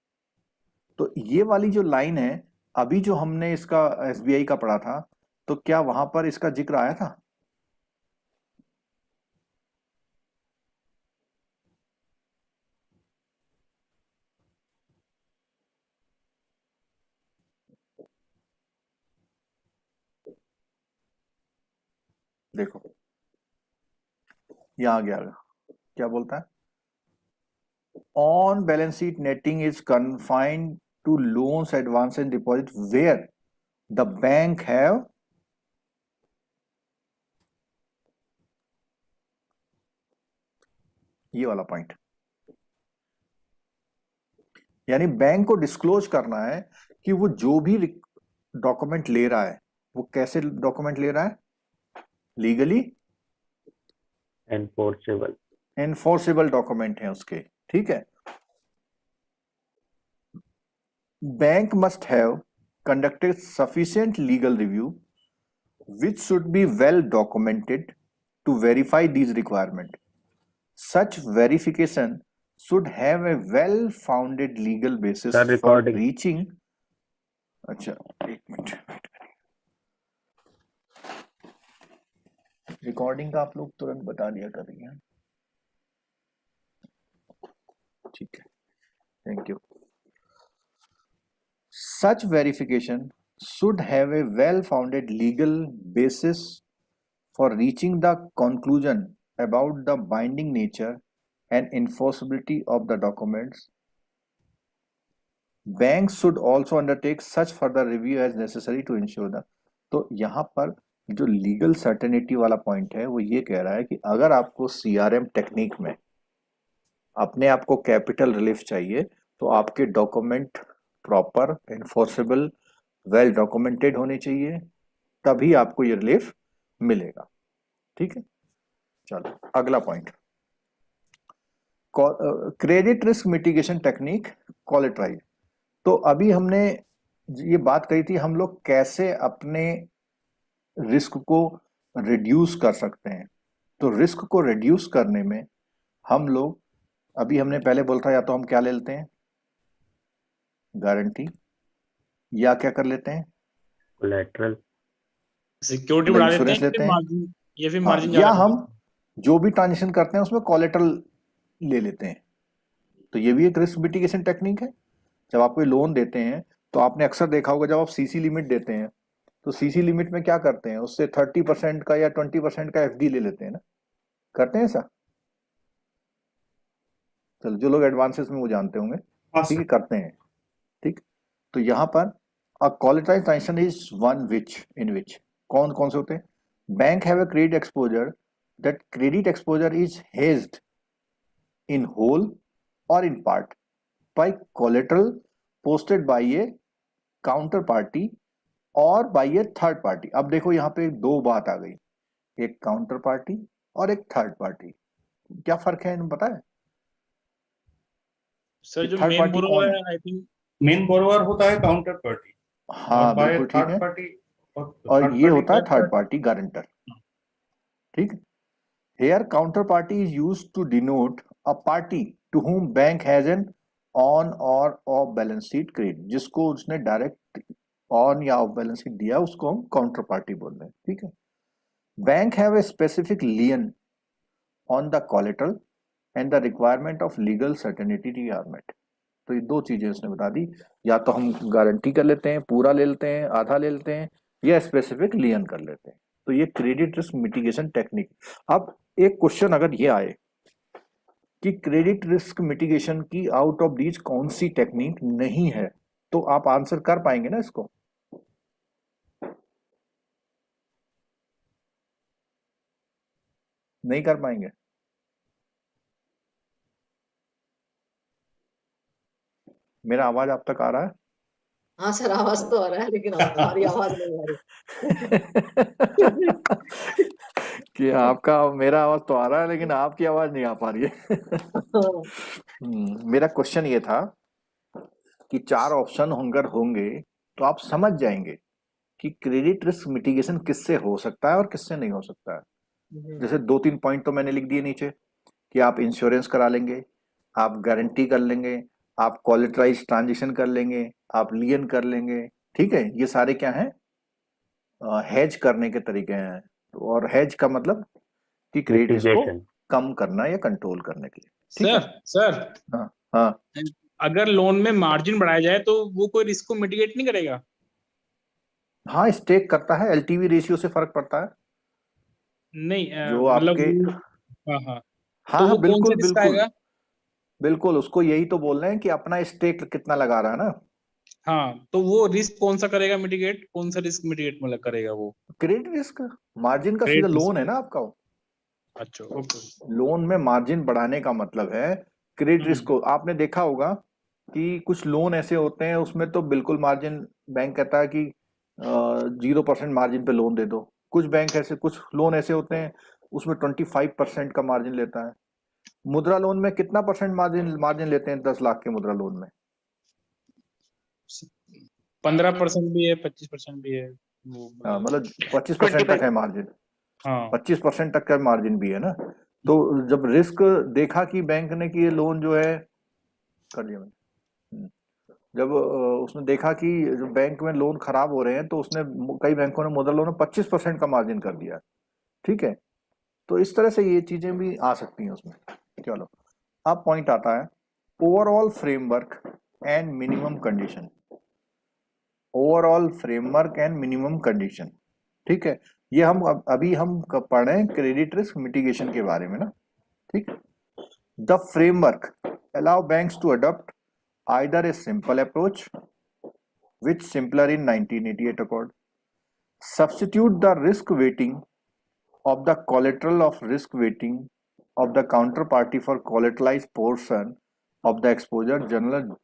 तो ये वाली जो लाइन है, अभी जो हमने इसका एसबीआई का पढ़ा था, तो क्या वहां पर इसका जिक्र आया था? देखो यहां गया, क्या बोलता है, on balance sheet netting is confined to loans, advance and deposit where the bank have, ये वाला पॉइंट, यानी बैंक को डिस्क्लोज करना है कि वो जो भी डॉक्यूमेंट ले रहा है वो कैसे डॉक्यूमेंट ले रहा है, लीगली एनफोर्सेबल। एनफोर्सेबल डॉक्यूमेंट है उसके। ठीक है, bank must have conducted sufficient legal review which should be well documented to verify these requirements. Such verification should have a well-founded legal basis Sir, for recording. reaching. अच्छा, एक मिनट वेट करिए। रिकॉर्डिंग का आप लोग तुरंत बता दिया करिए। ठीक है, thank you. Such verification should have a well-founded legal basis for reaching the conclusion about the binding nature and enforceability of the documents. Banks should also undertake such further review as necessary to ensure the. तो यहाँ पर जो लीगल सर्टेनिटी वाला पॉइंट है वो ये कह रहा है कि अगर आपको सीआरएम टेक्निक में अपने आप को कैपिटल रिलीफ चाहिए तो आपके document proper enforceable well documented होने चाहिए, तभी आपको ये रिलीफ मिलेगा। ठीक है, चलो अगला point, credit risk mitigation technique collateralise. तो अभी हमने ये बात कही थी हम लोग कैसे अपने रिस्क को रिड्यूस कर सकते हैं। तो रिस्क को रिड्यूस करने में हम लोग, अभी हमने पहले बोला था, या तो हम क्या ले लेते हैं, गारंटी, या क्या कर लेते हैं, कोलैटरल, सिक्योरिटी बढ़ा देते इंश्योरेंस हैं लेते हैं, मार्जिन, या फिर हाँ, मार्जिन या ज्यादा हम जो भी ट्रांजेक्शन करते हैं उसमें कोलेटरल ले लेते हैं। तो ये भी एक रिस्क मिटिगेशन टेक्निक है। जब आप कोई लोन देते हैं तो आपने अक्सर देखा होगा, जब आप सीसी लिमिट देते हैं तो सीसी लिमिट में क्या करते हैं, उससे 30% का या 20% का एफडी ले लेते हैं ना, करते हैं ऐसा। चलो जो लोग एडवांसेस में वो जानते होंगे, हाँ ठीक है, सर, करते हैं। ठीक, तो यहाँ पर अ कोलेटराइज्ड ट्रांजेक्शन इज वन विच इन विच कौन कौन से होते हैं, bank have a credit exposure, that credit exposure is hedged in whole or in part by collateral posted by a counterparty or by a third party। अब देखो यहाँ पे दो बात आ गई, एक काउंटर पार्टी और एक थर्ड पार्टी। क्या फर्क है इनमें पता है? सर जो थर्ड मेन पार्टी बोरोवर कौन है, है? आई थिंक मेन बोरोवर होता है काउंटर पार्टी, हाँ और बाय बिल्कुल ठीक थर्ड है, पार्टी, और ये होता है थर्ड पार्टी गारंटर। ठीक, here counterparty is used to denote a party to whom bank has an on or off balance sheet credit, जिसको उसने डायरेक्ट ऑन या ऑफ बैलेंस शीट दिया उसको हम काउंटर पार्टी बोल रहे हैं। ठीक है, bank have a specific lien on the collateral and the requirement of legal certainty requirement. तो ये दो चीजें उसने बता दी, या तो हम गारंटी कर लेते हैं, पूरा ले लेते हैं, आधा ले लेते हैं, या स्पेसिफिक लियन कर लेते हैं। तो ये क्रेडिट रिस्क मिटिगेशन टेक्निक। अब एक क्वेश्चन अगर ये आए कि क्रेडिट रिस्क मिटिगेशन की आउट ऑफ दीज कौन सी टेक्निक नहीं है, तो आप आंसर कर पाएंगे ना इसको? नहीं कर पाएंगे? मेरा आवाज आप तक आ रहा है? हाँ सर, आवाज तो आ रहा है लेकिन हमारी आवाज नहीं आ रही। कि आपका मेरा आवाज तो आ रहा है लेकिन आपकी आवाज नहीं आ पा रही है। मेरा क्वेश्चन ये था कि 4 ऑप्शन होंगे तो आप समझ जाएंगे कि क्रेडिट रिस्क मिटिगेशन किससे हो सकता है और किससे नहीं हो सकता है। जैसे 2-3 पॉइंट तो मैंने लिख दिए नीचे कि आप इंश्योरेंस करा लेंगे, आप गारंटी कर लेंगे, आप कोलेटराइज्ड ट्रांजेक्शन कर लेंगे, आप लियन कर लेंगे। ठीक है, ये सारे क्या हैं, हेज करने के तरीके हैं। और हेज का मतलब कि क्रेडिट रिस्क को मिटिगेशन। कम करना या कंट्रोल करने के लिए। ठीक है, सर हाँ हाँ, अगर लोन में मार्जिन बढ़ाया जाए तो वो कोई रिस्क को मिटिगेट नहीं करेगा? हाँ स्टेक करता है, एलटीवी रेशियो से फर्क पड़ता है। नहीं जो मतलब आपके हाँ हाँ, हाँ तो हाँ वो कौन सा बिल्कुल रिस्क बिल्कुल आएगा? बिल्कुल, उसको यही तो बोल रहे हैं कि अपना स्टेक कितना लगा रहा है ना। हाँ, तो वो रिस्क कौन सा करेगा मिटिगेट, कौन सा रिस्क मिटिगेट मतलब करेगा वो? क्रेडिट रिस्क, मार्जिन का सीधा क्रेडिट लोन है ना आपका। अच्छा, ओके। लोन में मार्जिन बढ़ाने का मतलब है क्रेडिट रिस्क को। आपने देखा होगा कि कुछ लोन ऐसे होते हैं उसमें तो बिल्कुल मार्जिन, बैंक कहता है कि 0% मार्जिन पे लोन दे दो। कुछ बैंक ऐसे, कुछ लोन ऐसे होते हैं उसमें 25% का मार्जिन लेता है। मुद्रा लोन में कितना परसेंट मार्जिन लेते हैं 10 लाख के मुद्रा लोन में? 15% भी है, 25% भी है, वो हाँ, मतलब 25% तक है मार्जिन, हाँ 25% तक का मार्जिन भी है ना। तो जब रिस्क देखा कि बैंक ने कि ये लोन जो है, कर लिया मैंने। जब उसने देखा कि जो बैंक में लोन खराब हो रहे हैं, तो उसने कई बैंकों ने मुद्रा लोन में 25% का मार्जिन कर दिया। ठीक है, तो इस तरह से ये चीजें भी आ सकती हैं उसमें। चलो, अब पॉइंट आता है overall framework and minimum condition. Overall framework and minimum condition, ठीक है, ये हम अभी हम पढ़ रहे हैं क्रेडिट रिस्क मिटिगेशन के बारे में ना। ठीक, the framework allow banks to adopt either a simple approach, which simpler in 1988 accord, substitute the risk weighting of the collateral of risk weighting of the counterparty for collateralized portion of the exposure general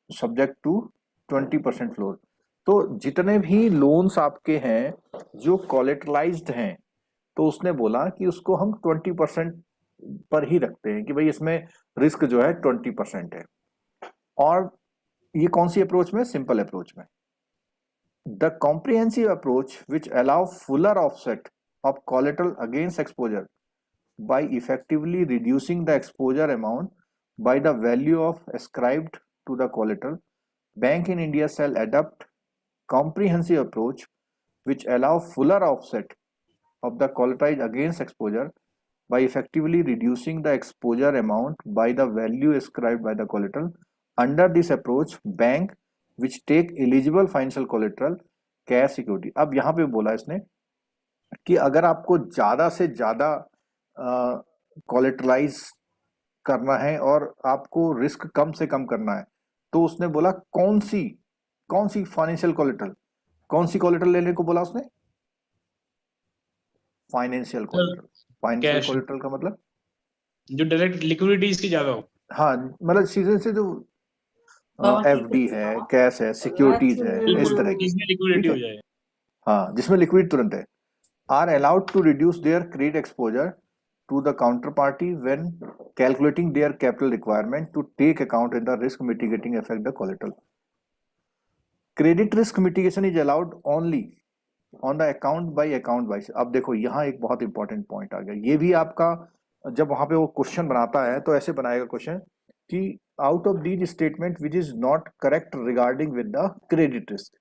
subject to 20% floor। तो जितने भी लोन्स आपके हैं जो कोलेटरलाइज्ड हैं, तो उसने बोला कि उसको हम 20% पर ही रखते हैं, कि भाई इसमें रिस्क जो है 20% है। और ये कौन सी अप्रोच में? सिंपल अप्रोच में। The comprehensive approach which allow Fuller offset of collateral against exposure by effectively reducing the exposure amount by the value of ascribed to the collateral, Bank in India shall adopt comprehensive approach which allow fuller offset of the collateral against exposure by effectively reducing the exposure amount by the value ascribed by the collateral. Under this approach, bank which take eligible financial collateral cash security। अब यहाँ पे बोला इसने कि अगर आपको ज्यादा से ज्यादा कोलेटरलाइज करना है और आपको रिस्क कम से कम करना है, तो उसने बोला कौन सी फाइनेंशियल कोलेटरल, कौन सी कोलेटरल लेने को बोला उसने? Financial collateral. Financial cash collateral का मतलब जो डायरेक्ट लिक्विडिटी इसकी ज्यादा हो। हाँ, मतलब सीजन से जो एफडी है, कैश है, सिक्योरिटीज है, इस बिल्कुल, तरह की। इसमें लिक्विडिटी ठीक हो है, जाए। हाँ, जिसमें लिक्विड तुरंत है, are allowed to reduce their credit exposure to the counterparty when calculating their capital requirement to take account in the risk mitigating effect the collateral. Credit risk mitigation is allowed only on the account by account basis। अब देखो यहाँ एक बहुत इंपॉर्टेंट पॉइंट आ गया, ये भी आपका जब वहां पे वो क्वेश्चन बनाता है तो ऐसे बनाएगा क्वेश्चन कि out of these statement which is not correct regarding with the credit risk.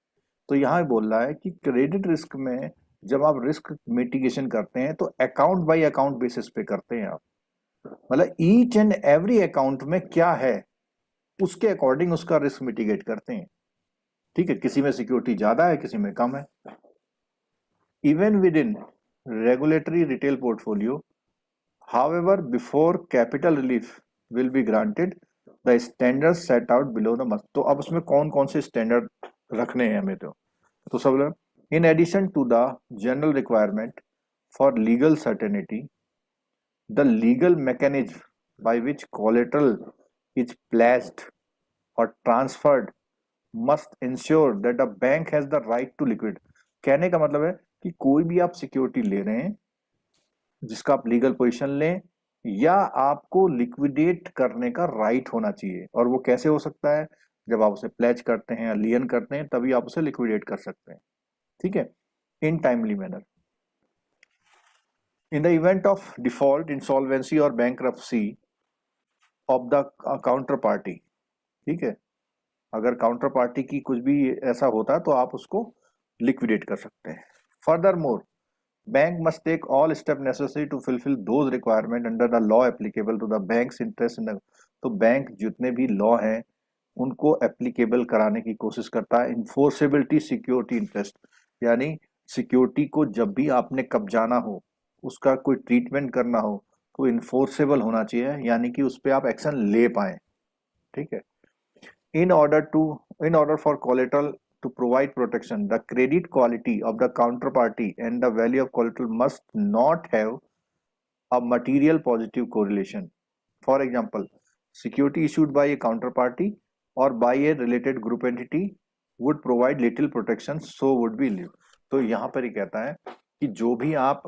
तो यहाँ बोल रहा है कि क्रेडिट रिस्क में जब आप रिस्क मिटिगेशन करते हैं तो अकाउंट बाय अकाउंट बेसिस पे करते हैं आप, मतलब ईच एंड एवरी अकाउंट में क्या है उसके अकॉर्डिंग उसका रिस्क मिटिगेट करते हैं। ठीक है, किसी में सिक्योरिटी ज्यादा है, किसी में कम है। Even with in regulatory retail portfolio, however before capital relief will be granted the standard set out below the must. तो अब उसमें कौन कौन से स्टैंडर्ड रखने हैं हमें, तो सब in addition to the general requirement for legal certainty, the legal mechanism by which collateral is pledged or transferred must ensure that the bank has the right to liquidate। कहने का मतलब है कि कोई भी आप सिक्योरिटी ले रहे हैं जिसका आप लीगल पोजीशन लें, या आपको लिक्विडेट करने का राइट होना चाहिए। और वो कैसे हो सकता है? जब आप उसे प्लेज करते हैं या लियन करते हैं, तभी आप उसे लिक्विडेट कर सकते हैं। ठीक है, in timely manner. In the event of default, insolvency और bankruptcy of the counter party. ठीक है, अगर काउंटर पार्टी की कुछ भी ऐसा होता है तो आप उसको लिक्विडेट कर सकते हैं। Furthermore, bank must take all step necessary to fulfil those requirement under the law applicable to the banks interest in the. तो बैंक जितने भी लॉ हैं उनको एप्लीकेबल कराने की कोशिश करता है। इन्फोर्सेबिलिटी सिक्योरिटी इंटरेस्ट, यानी सिक्योरिटी को जब भी आपने कब्जाना हो, उसका कोई ट्रीटमेंट करना हो, तो इन्फोर्सेबल होना चाहिए, यानी कि उस पर आप एक्शन ले पाए। ठीक है, in order for collateral to provide protection, the credit quality of the counter party and the value of collateral must not have a material positive correlation. For example, security issued by a counter party or by a related group entity would provide little protection, so would be live। तो यहाँ पर ही कहता है कि जो भी आप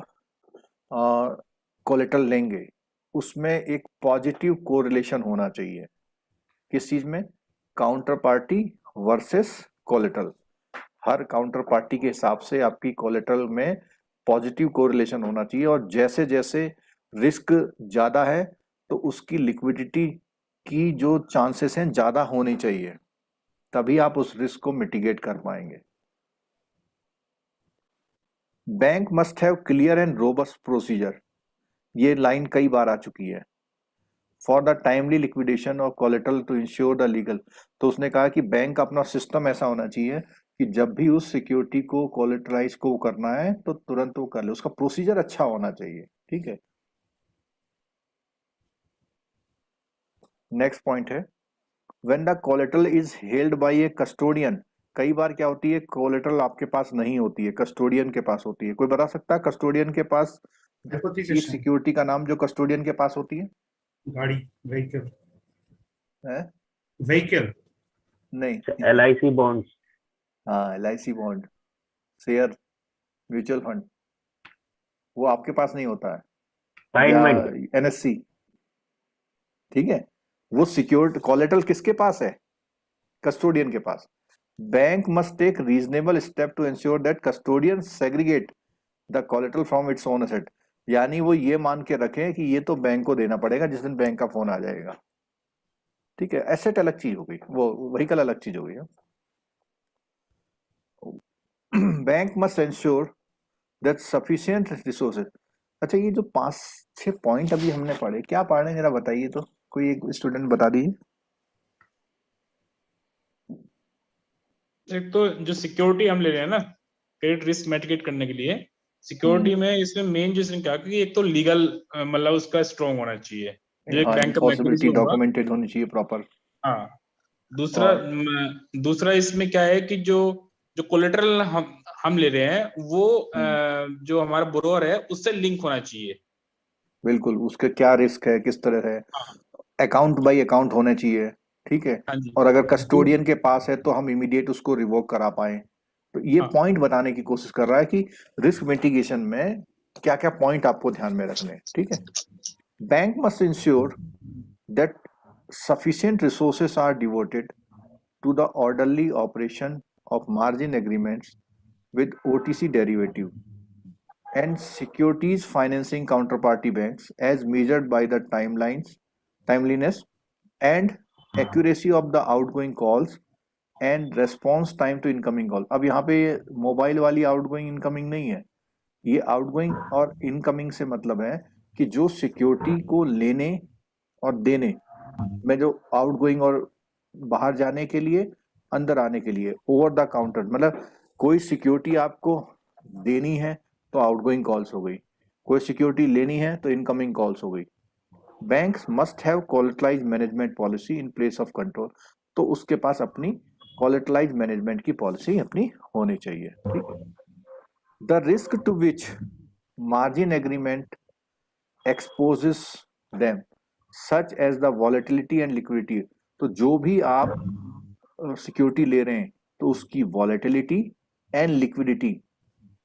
कोलेटरल लेंगे उसमें एक पॉजिटिव कोरिलेशन होना चाहिए। किस चीज में? Counter party versus collateral. हर काउंटर पार्टी के हिसाब से आपकी कोलेटरल में पॉजिटिव कोरिलेशन होना चाहिए, और जैसे जैसे रिस्क ज्यादा है तो उसकी लिक्विडिटी की जो चांसेस हैं ज्यादा होनी चाहिए, तभी आप उस रिस्क को मिटिगेट कर पाएंगे। Bank must have clear and robust procedure, ये लाइन कई बार आ चुकी है। For the timely liquidation of collateral to ensure the legal, तो उसने कहा कि बैंक का अपना सिस्टम ऐसा होना चाहिए कि जब भी उस सिक्योरिटी को कोलेटराइज को करना है तो तुरंत वो कर ले, उसका प्रोसीजर अच्छा होना चाहिए। ठीक है, नेक्स्ट पॉइंट है when the collateral is held by A custodian. कई बार क्या होती है, कोलेटरल आपके पास नहीं होती है, कस्टोडियन के पास होती है। कोई बता सकता है कस्टोडियन के पास डेपोजिशन, सिक्योरिटी का नाम जो कस्टोडियन के पास होती है? गाड़ी, व्हीकल, है? व्हीकल, नहीं, LIC बॉन्ड्स। हाँ LIC bond, share, mutual fund, वो आपके पास नहीं होता है, या असाइनमेंट। NSC। ठीक है, वो सिक्योर्ड कोलेटरल किसके पास है? कस्टोडियन के पास। Bank must take reasonable step to ensure that custodian segregate the collateral from its own asset, यानी वो ये मान के रखें कि ये तो बैंक को देना पड़ेगा जिस दिन बैंक का फोन आ जाएगा। ठीक है, एसेट अलग चीज हो गई, वो व्हीकल अलग चीज हो गई। Bank must ensure that sufficient resources. अच्छा, ये जो 5-6 पॉइंट अभी हमने पढ़े, क्या पढ़ रहे हैं जरा बताइए तो, कोई एक स्टूडेंट बता दीजिए। एक तो जो सिक्योरिटी हम ले रहे हैं ना क्रेडिट रिस्क मिटिगेट करने के लिए, सिक्योरिटी में इसमें मेन जो इसने कहा कि एक तो लीगल मतलब उसका स्ट्रॉन्ग होना चाहिए, जो एक बैंक का पॉसिबिलिटी मैकेनिज्म होगा। डॉक्यूमेंटेड होनी चाहिए प्रॉपर। हाँ, दूसरा दूसरा इसमें क्या है कि जो जो कोलेटरल हम ले रहे हैं वो जो हमारा बोरोवर है उससे लिंक होना चाहिए। बिल्कुल, उसके क्या रिस्क है, किस तरह है, अकाउंट बाय अकाउंट होने चाहिए। ठीक है, हाँ जी। और अगर कस्टोडियन के पास है तो हम इमीडिएट उसको रिवोक करा पाए। तो ये हाँ। पॉइंट बताने की कोशिश कर रहा है कि रिस्क मिटिगेशन में क्या क्या पॉइंट आपको ध्यान में रखने हैं। ठीक है, bank must ensure that sufficient resources are devoted to the orderly operation of margin agreements with OTC derivative and securities financing counterparty banks as measured by the timeliness and accuracy of the outgoing calls and response time to incoming call। अब यहाँ पे मोबाइल वाली आउटगोइंग इनकमिंग नहीं है, ये आउटगोइंग और इनकमिंग से मतलब है कि जो सिक्योरिटी को लेने और देने में जो आउटगोइंग और बाहर जाने के लिए, अंदर आने के लिए ओवर द काउंटर, मतलब कोई सिक्योरिटी आपको देनी है तो आउटगोइंग कॉल्स हो गई, कोई सिक्योरिटी लेनी है तो इनकमिंग कॉल्स हो गई। Banks must have collateralise management policy in place of control, तो उसके पास अपनी कोलेटरलाइज मैनेजमेंट की पॉलिसी अपनी होनी चाहिए। ठीक है, the risk to which margin agreement exposes them such as the volatility and liquidity, तो जो भी आप सिक्योरिटी ले रहे हैं तो उसकी वॉलेटिलिटी एंड लिक्विडिटी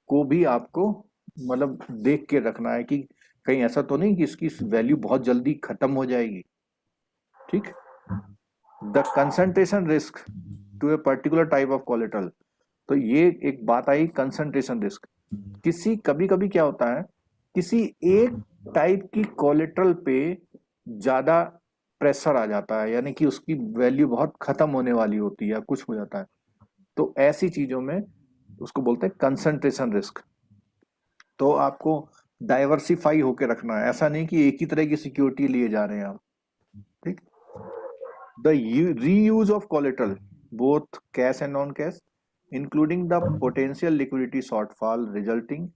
को भी आपको मतलब देख के रखना है कि कहीं ऐसा तो नहीं कि इसकी वैल्यू बहुत जल्दी खत्म हो जाएगी। ठीक, the concentration risk to a particular type of collateral, तो ये एक बात आई कंसंट्रेशन रिस्क। किसी कभी कभी क्या होता है, किसी एक टाइप की कोलेटरल पे ज्यादा प्रेशर आ जाता है, यानी कि उसकी वैल्यू बहुत खत्म होने वाली होती है या कुछ हो जाता है, तो ऐसी चीजों में उसको बोलते हैं कंसंट्रेशन रिस्क। तो आपको डाइवर्सिफाई होके रखना है, ऐसा नहीं कि एक ही तरह की सिक्योरिटी लिए जा रहे हैं आप। ठीक, the reuse of collateral both cash and non cash including the potential liquidity shortfall resulting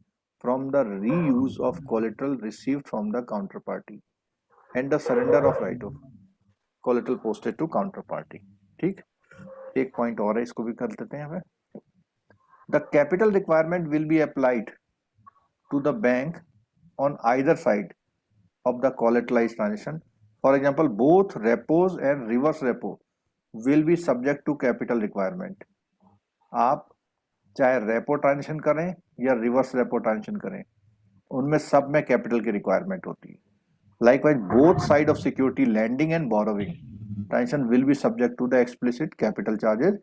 from the reuse of collateral received from the counter party and the surrender of right of collateral posted to counterparty। ठीक, एक पॉइंट और है, इसको भी कर देते हैं हमें। The capital requirement will be applied to the bank on either side of the collateralized transaction। For example, both repos and reverse repo will be subject to capital requirement। आप चाहे रेपो ट्रांजेक्शन करें या रिवर्स रेपो ट्रांजेक्शन करें, उनमें सब में कैपिटल की रिक्वायरमेंट होती है। Likewise, both side of security lending and borrowing transaction will be subject to the explicit capital charges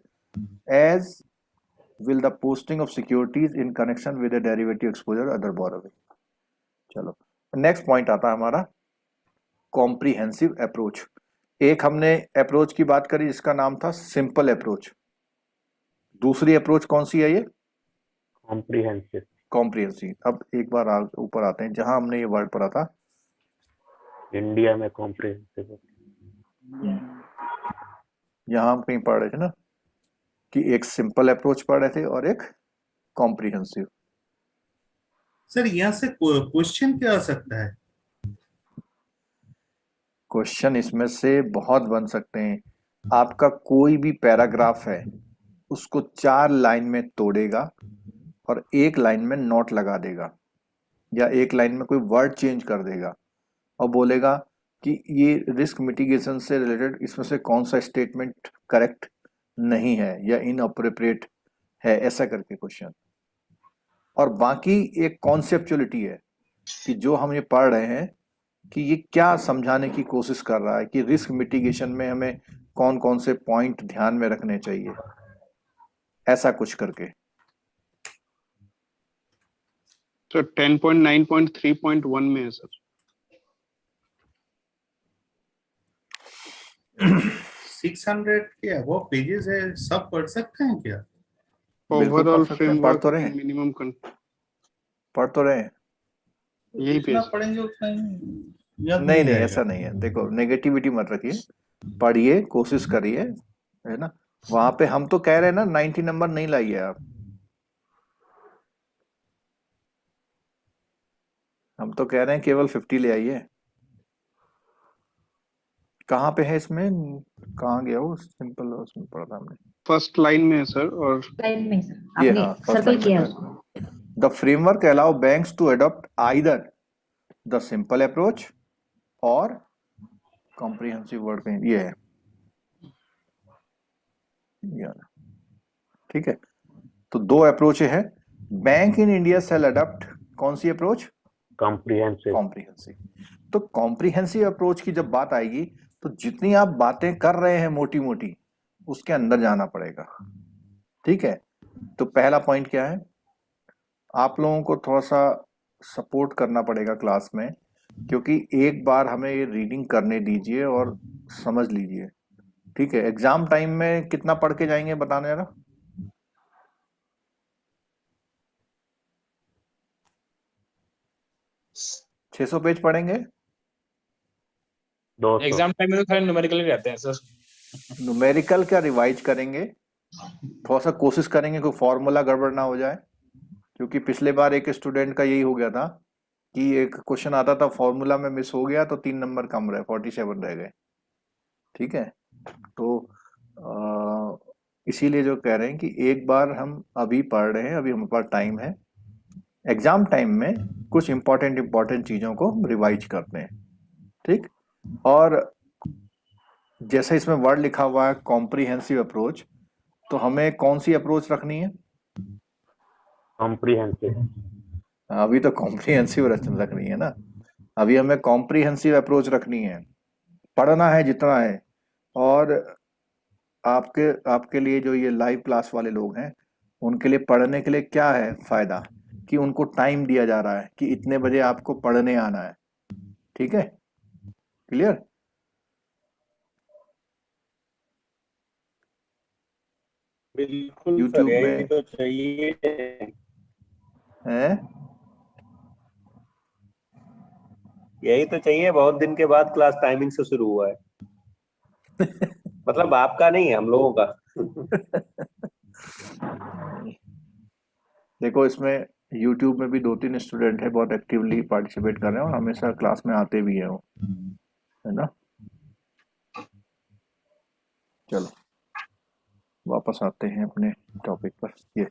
as will the posting of securities in connection with a derivative exposure other borrowing. चलो नेक्स्ट पॉइंट आता है हमारा कॉम्प्रिहेंसिव अप्रोच। एक हमने अप्रोच की बात करी जिसका नाम था सिंपल अप्रोच। दूसरी अप्रोच कौन सी है ये? कॉम्प्रिहेंसिव। कॉम्प्रिहेंसिव। अब एक बार ऊपर आते हैं जहां हमने ये वर्ड पढ़ा था, इंडिया में कॉम्प्रिहेंसिव। यहां हम कहीं पढ़ रहे थे ना कि एक सिंपल अप्रोच पढ़ रहे थे और एक कॉम्प्रिहेंसिव। सर यहाँ से क्वेश्चन क्या आ सकता है? क्वेश्चन इसमें से बहुत बन सकते हैं। आपका कोई भी पैराग्राफ है उसको 4 लाइन में तोड़ेगा और एक लाइन में नोट लगा देगा, या एक लाइन में कोई वर्ड चेंज कर देगा और बोलेगा कि ये रिस्क मिटिगेशन से रिलेटेड इसमें से कौन सा स्टेटमेंट करेक्ट नहीं है या इनअप्रोप्रिएट है, ऐसा करके क्वेश्चन। और बाकी एक कॉन्सेप्चुअलिटी है कि जो हम ये पढ़ रहे हैं कि ये क्या समझाने की कोशिश कर रहा है कि रिस्क मिटिगेशन में हमें कौन कौन से पॉइंट ध्यान में रखने चाहिए, ऐसा कुछ करके। तो 10.9.3.1 में है सर। 600 के वो पेजेस है, सब पढ़ सकते हैं क्या? बिल्कुल ओवरऑल पढ़ सकते हैं, फ्रेमवर्क पढ़ तो रहे हैं। मिनिमम पढ़ तो रहे हैं। यही जितना पेज। पढ़ेंगे उतना ही याद नहीं नहीं जाएगा। ऐसा नहीं है। देखो नेगेटिविटी मत रखिए, पढ़िए, कोशिश करिए, है ना। वहां पे हम तो कह रहे हैं ना 90 नंबर नहीं लाइए आप, हम तो कह रहे हैं केवल 50 ले आइए। कहाँ पे है इसमें, कहाँ गया वो सिंपल, उसमें पढ़ा था हमने। फर्स्ट लाइन में है सर। और लाइन में सर ये आपने हाँ फर्स्ट सर्कल लाइन किया में उसको। The framework allow banks to adopt either the simple approach और कॉम्प्रिहेंसिव वर्ड कहीं ये है, ये वाला। ठीक है, तो 2 अप्रोच है। Bank in India shall adopt कौन सी अप्रोच? कॉम्प्रिहेंसिव। कॉम्प्रिहेंसिव। तो कॉम्प्रिहेंसिव अप्रोच की जब बात आएगी तो जितनी आप बातें कर रहे हैं मोटी मोटी उसके अंदर जाना पड़ेगा। ठीक है, तो पहला पॉइंट क्या है, आप लोगों को थोड़ा सा सपोर्ट करना पड़ेगा क्लास में, क्योंकि एक बार हमें ये रीडिंग करने दीजिए और समझ लीजिए। ठीक है, एग्जाम टाइम में कितना पढ़ के जाएंगे बताना जरा। छह 600 पेज पढ़ेंगे। 200। एग्जाम टाइम में तो खाली न्यूमेरिकल ही रहते हैं सर। न्यूमेरिकल क्या रिवाइज करेंगे, थोड़ा सा कोशिश करेंगे कोई फॉर्मूला गड़बड़ ना हो जाए, क्योंकि पिछले बार एक स्टूडेंट का यही हो गया था कि एक क्वेश्चन आता था फॉर्मूला में मिस हो गया तो 3 नंबर कम रहे, 47 रह गए। ठीक है, तो इसीलिए जो कह रहे हैं कि एक बार हम अभी पढ़ रहे हैं, अभी हमारे पास टाइम है, एग्जाम टाइम में कुछ इंपॉर्टेंट चीजों को रिवाइज करते हैं। ठीक, और जैसे इसमें वर्ड लिखा हुआ है कॉम्प्रिहेंसिव अप्रोच, तो हमें कौन सी अप्रोच रखनी है? कॉम्प्रिहेंसिव। अभी तो कॉम्प्रिहेंसिव रखनी है ना, अभी हमें कॉम्प्रिहेंसिव अप्रोच रखनी है। पढ़ना है जितना है, और आपके लिए जो ये लाइव क्लास वाले लोग हैं उनके लिए पढ़ने के लिए क्या है फायदा कि उनको टाइम दिया जा रहा है कि इतने बजे आपको पढ़ने आना है। ठीक है, क्लियर? बिल्कुल YouTube सर, यही में तो चाहिए। है, यही तो चाहिए, बहुत दिन के बाद क्लास टाइमिंग से शुरू हुआ है। मतलब आपका नहीं है, हम लोगों का। देखो इसमें YouTube में भी 2-3 स्टूडेंट है बहुत एक्टिवली पार्टिसिपेट कर रहे हैं और हमेशा क्लास में आते भी हैं वो, है ना। चलो वापस आते हैं अपने टॉपिक पर। ये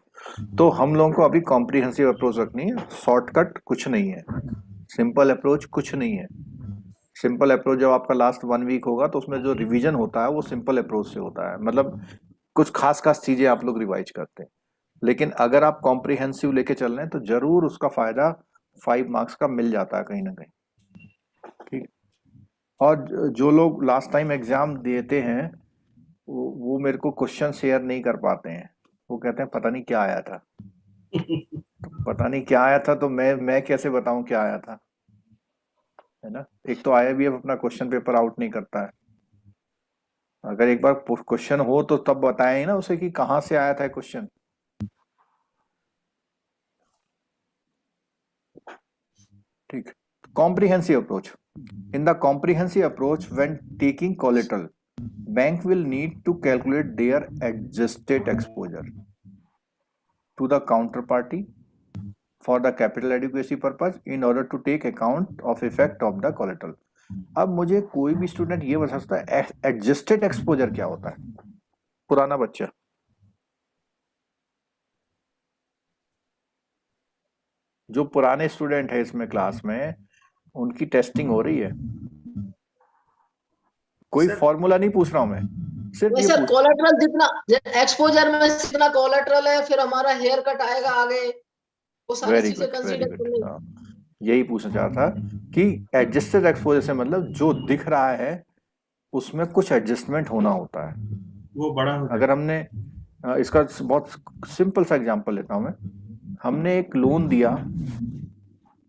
तो हम लोगों को अभी कॉम्प्रिहेंसिव अप्रोच रखनी है, शॉर्टकट कुछ नहीं है, सिंपल अप्रोच कुछ नहीं है। सिंपल अप्रोच जब आपका लास्ट 1 वीक होगा तो उसमें जो रिवीजन होता है वो सिंपल अप्रोच से होता है, मतलब कुछ खास चीजें आप लोग रिवाइज करते हैं। लेकिन अगर आप कॉम्प्रिहेंसिव लेके चल रहे हैं तो जरूर उसका फायदा 5 मार्क्स का मिल जाता है कहीं ना कहीं। ठीक, और जो लोग लास्ट टाइम एग्जाम देते हैं वो मेरे को क्वेश्चन शेयर नहीं कर पाते हैं। वो कहते हैं पता नहीं क्या आया था। तो पता नहीं क्या आया था तो मैं कैसे बताऊं क्या आया था, है ना। एक तो IIBF अपना क्वेश्चन पेपर आउट नहीं करता है। अगर एक बार क्वेश्चन हो तो तब बताएं ही ना उसे कि कहाँ से आया था क्वेश्चन। ठीक। Comprehensive approach. In the comprehensive approach when taking collateral, bank will need to calculate their adjusted exposure to the counterparty for the capital adequacy purpose in order to take account of effect of the collateral. अब मुझे कोई भी स्टूडेंट ये बता सकता है एडजस्टेड एक्सपोजर क्या होता है? पुराना बच्चा, जो पुराने स्टूडेंट है इसमें क्लास में, उनकी टेस्टिंग हो रही है। कोई फॉर्मूला नहीं पूछ रहा हूं मैं, सिर्फ ये सर पूछ। कोलेटरल जितना एक्सपोजर में जितना कोलेटरल है, फिर हमारा हेयर कट आएगा आगे, वो सारी वेरी चीजें गुड, वेरी कंसीडर गुड। करनी। यही पूछना चाह रहा था कि एडजस्टेड एक्सपोजर से मतलब जो दिख रहा है उसमें कुछ एडजस्टमेंट होना होता है। वो बड़ा हो अगर हमने इसका बहुत सिंपल सा एग्जांपल लेता हूं मैं। हमने एक लोन दिया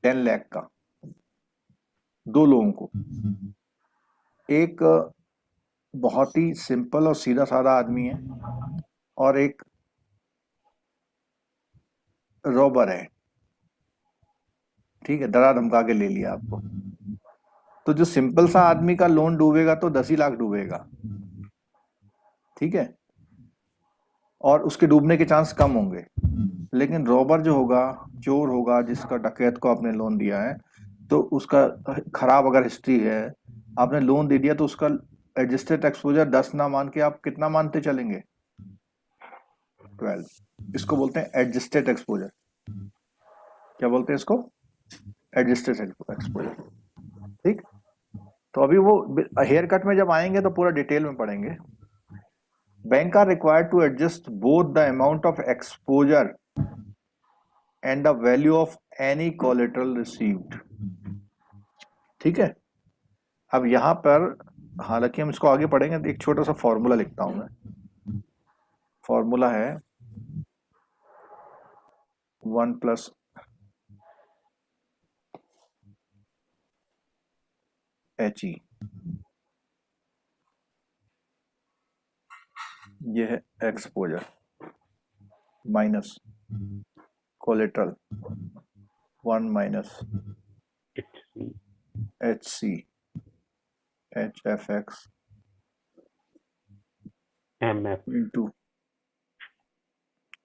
10 लाख का 2 लोगों को। एक बहुत ही सिंपल और सीधा साधा आदमी है और एक रॉबर है, ठीक है, डरा धमका के ले लिया आपको। तो जो सिंपल सा आदमी का लोन डूबेगा तो 10 ही लाख डूबेगा, ठीक है, और उसके डूबने के चांस कम होंगे। लेकिन रॉबर जो होगा, चोर होगा, जिसका डकैत को आपने लोन दिया है, तो उसका खराब अगर हिस्ट्री है, आपने लोन दे दिया, तो उसका एडजस्टेड एक्सपोजर 10 ना मान के आप कितना मानते चलेंगे? 12। इसको बोलते हैं एडजस्टेड एक्सपोजर। क्या बोलते हैं इसको? Adjusted exposure. ठीक। तो अभी वो हेयर कट में जब आएंगे तो पूरा डिटेल में पढ़ेंगे। Bank are required to adjust both the amount of exposure and the value of any collateral received. ठीक है। अब यहां पर हालांकि हम इसको आगे पढ़ेंगे तो एक छोटा सा फॉर्मूला लिखता हूं मैं। फॉर्मूला है 1 प्लस HE। ये है exposure minus collateral 1 minus HC HFX MF into,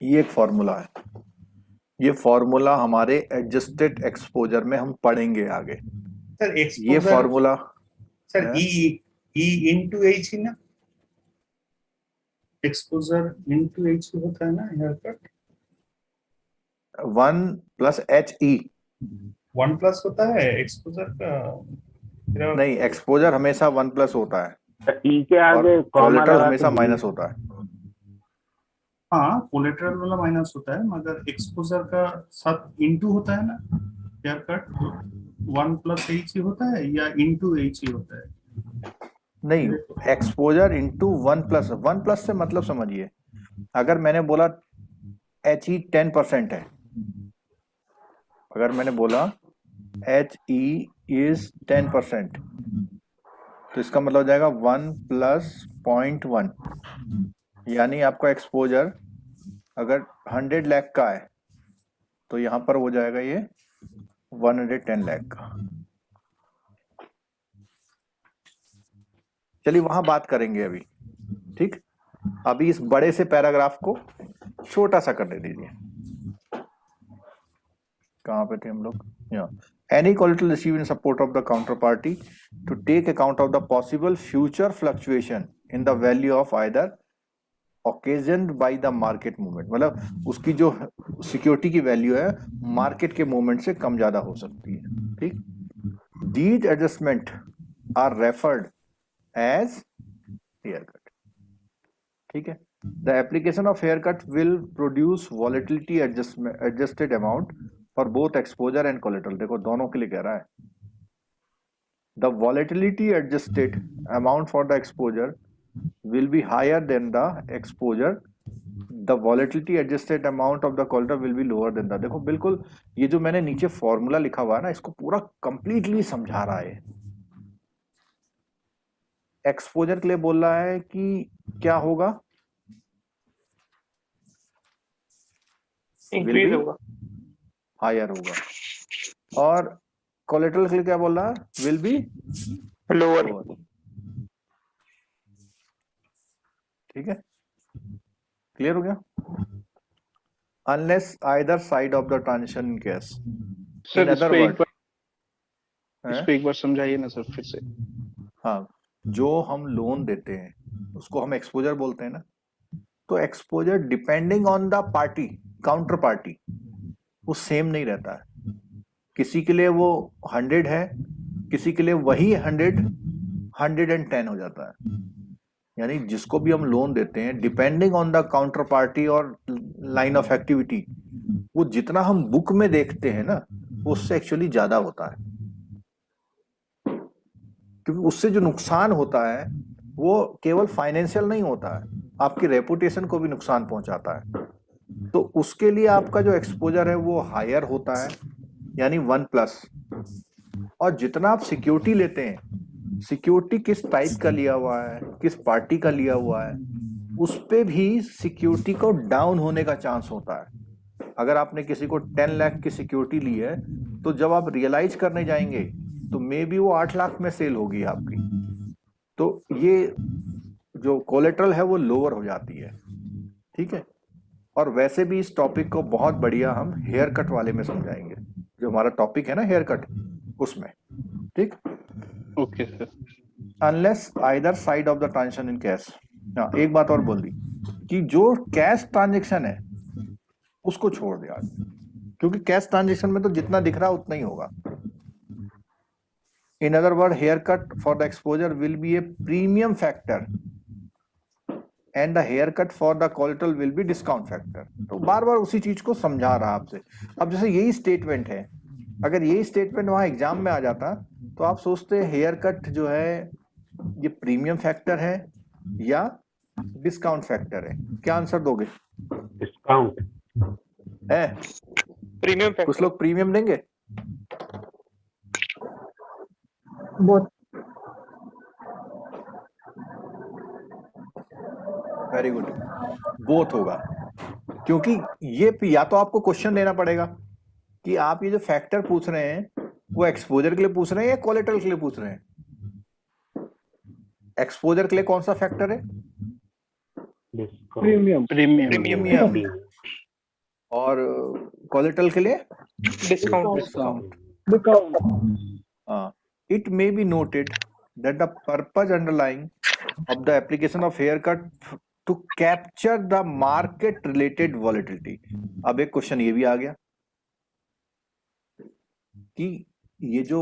ये एक फॉर्मूला है। ये फॉर्मूला हमारे एडजस्टेड एक्सपोजर में हम पढ़ेंगे आगे। सर ये एक्सपोजर फॉर्मूला सर है। ई इनटू एच ही ना, एक्सपोजर इनटू एच होता है ना haircut. 1 plus HE 1 plus होता है एक्सपोजर का। नहीं, एक्सपोजर हमेशा 1 प्लस होता है ई के और आगे कॉमा कोलेटरल लगा हमेशा के माइनस होता है। हाँ कोलेटरल वाला माइनस होता है, मगर एक्सपोजर का साथ इनटू होता है ना हेयर कट। 1 प्लस एच ही होता है या इनटू एच ही होता है? नहीं, एक्सपोजर इंटू 1 प्लस। 1 प्लस से मतलब समझिए, अगर मैंने बोला HE 10% है, अगर मैंने बोला HE इज 10%, तो इसका मतलब हो जाएगा 1 प्लस 0.1, यानी आपका एक्सपोजर अगर 100 लाख का है तो यहां पर हो जाएगा ये 110 लाख का। चलिए वहां बात करेंगे अभी। ठीक। अभी इस बड़े से पैराग्राफ को छोटा सा करने दीजिए। कहां पे थे हम लोग? यहाँ। Any collateral received in support of the counterparty to take account of the possible future fluctuation in the value of either occasioned by the market movement, मतलब उसकी जो सिक्योरिटी की वैल्यू है मार्केट के मूवमेंट से कम ज्यादा हो सकती है। ठीक। These adjustment are referred as haircut। ठीक है। The application of haircut will produce volatility adjusted amount for both exposure and collateral। देखो दोनों के लिए कह रहा है। The volatility adjusted amount for the exposure will be higher than the exposure, the volatility adjusted amount of the collateral will be lower than the। देखो बिल्कुल ये जो मैंने नीचे फॉर्मूला लिखा हुआ है ना, इसको पूरा कंप्लीटली समझा रहा है। एक्सपोजर के लिए बोल रहा है कि क्या होगा, इंक्रीज होगा, हायर होगा, और कोलेटरल के लिए क्या बोल रहा है, विल बी लोअर। ठीक है, क्लियर हो गया। Unless either side of the transaction in case. Sir इस पे हैं? एक बार समझाइए ना सर फिर से। हाँ, जो हम लोन देते हैं उसको हम एक्सपोजर बोलते हैं ना। तो exposure depending on the party, counter party, वो सेम नहीं रहता है। किसी के लिए वो 100 है, किसी के लिए वही 110 हो जाता है। यानी जिसको भी हम लोन देते हैं depending on the counter party और लाइन ऑफ एक्टिविटी, वो जितना हम बुक में देखते हैं ना उससे एक्चुअली ज्यादा होता है, क्योंकि उससे जो नुकसान होता है वो केवल फाइनेंशियल नहीं होता है, आपकी रेपुटेशन को भी नुकसान पहुंचाता है। तो उसके लिए आपका जो एक्सपोजर है वो हायर होता है, यानी 1+। और जितना आप सिक्योरिटी लेते हैं, सिक्योरिटी किस टाइप का लिया हुआ है, किस पार्टी का लिया हुआ है, उस पे भी सिक्योरिटी को डाउन होने का चांस होता है। अगर आपने किसी को 10 लाख की सिक्योरिटी ली है तो जब आप रियलाइज करने जाएंगे तो मे बी वो 8 लाख में सेल होगी आपकी। तो ये जो कोलेटरल है वो लोअर हो जाती है। ठीक है, और वैसे भी इस टॉपिक को बहुत बढ़िया हम हेयर कट वाले में समझाएंगे, जो हमारा टॉपिक है ना हेयर कट, उसमें। ठीक, okay sir. Unless either side of the transaction in cash. हाँ, एक बात और बोल दी कि जो कैश ट्रांजेक्शन है उसको छोड़ दे आज, क्योंकि कैश ट्रांजेक्शन में तो जितना दिख रहा है उतना ही होगा। In other words, haircut for the exposure will be a premium factor and the haircut for the collateral will be discount factor। तो बार बार उसी चीज को समझा रहा आपसे। अब जैसे यही स्टेटमेंट है, अगर यही स्टेटमेंट वहां एग्जाम में आ जाता तो आप सोचते हेयर कट जो है ये प्रीमियम फैक्टर है या डिस्काउंट फैक्टर है? क्या आंसर दोगे? डिस्काउंट है, प्रीमियम फैक्टर। कुछ लोग प्रीमियम देंगे। वेरी गुड, बोथ होगा, क्योंकि ये या तो आपको क्वेश्चन देना पड़ेगा कि आप ये जो फैक्टर पूछ रहे हैं वो एक्सपोजर के लिए पूछ रहे हैं या कोलेटरल के लिए पूछ रहे हैं। एक्सपोजर के लिए कौन सा फैक्टर है? Premium premium. और कोलेटरल के लिए discount. It may be noted that the purpose underlying of the application of haircut to capture the market related volatility। अब एक क्वेश्चन ये भी आ गया कि ये जो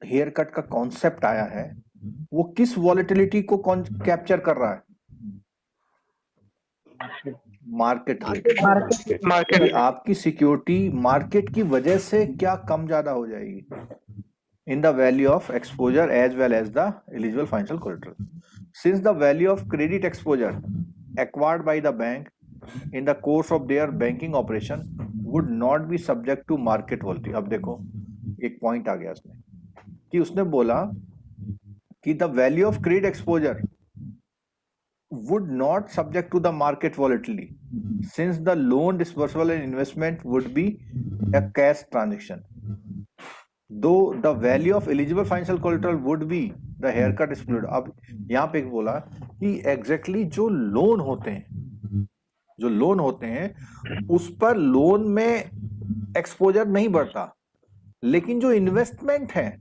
हेयर कट का कॉन्सेप्ट आया है वो किस वॉलेटिलिटी को कैप्चर कर रहा है? Market related. मार्केट। आपकी सिक्योरिटी मार्केट की वजह से क्या कम ज्यादा हो जाएगी in the value of exposure as well as the eligible financial collateral. Since the value of credit exposure acquired by the bank in the course of their banking operation would not be subject to market volatility। अब देखो एक पॉइंट आ गया इसमें कि उसने बोला कि the value of credit exposure would not subject to the market volatility since the loan disbursal and investment would be a cash transaction, though the value of eligible financial collateral would be the haircut excluded। अब यहाँ पे बोला कि एग्जैक्टली जो लोन होते हैं उस पर लोन में एक्सपोजर नहीं बढ़ता, लेकिन जो इन्वेस्टमेंट है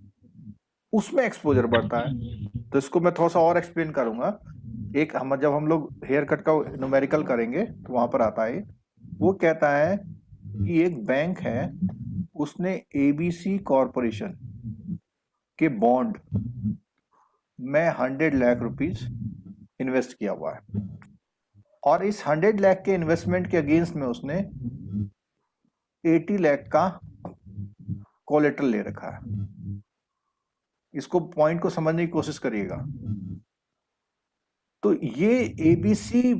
उसमें एक्सपोजर बढ़ता है। तो इसको मैं थोड़ा सा और एक्सप्लेन करूंगा। एक जब हम लोग हेयर कट का न्यूमेरिकल करेंगे तो वहां पर आता है, वो कहता है कि एक बैंक है, उसने एबीसी कॉरपोरेशन के बॉन्ड में 100 लाख रुपीस इन्वेस्ट किया हुआ है और इस 100 लाख के इन्वेस्टमेंट के अगेंस्ट में उसने 80 लाख का कोलेटरल ले रखा है। इसको पॉइंट को समझने की कोशिश करिएगा। तो ये एबीसी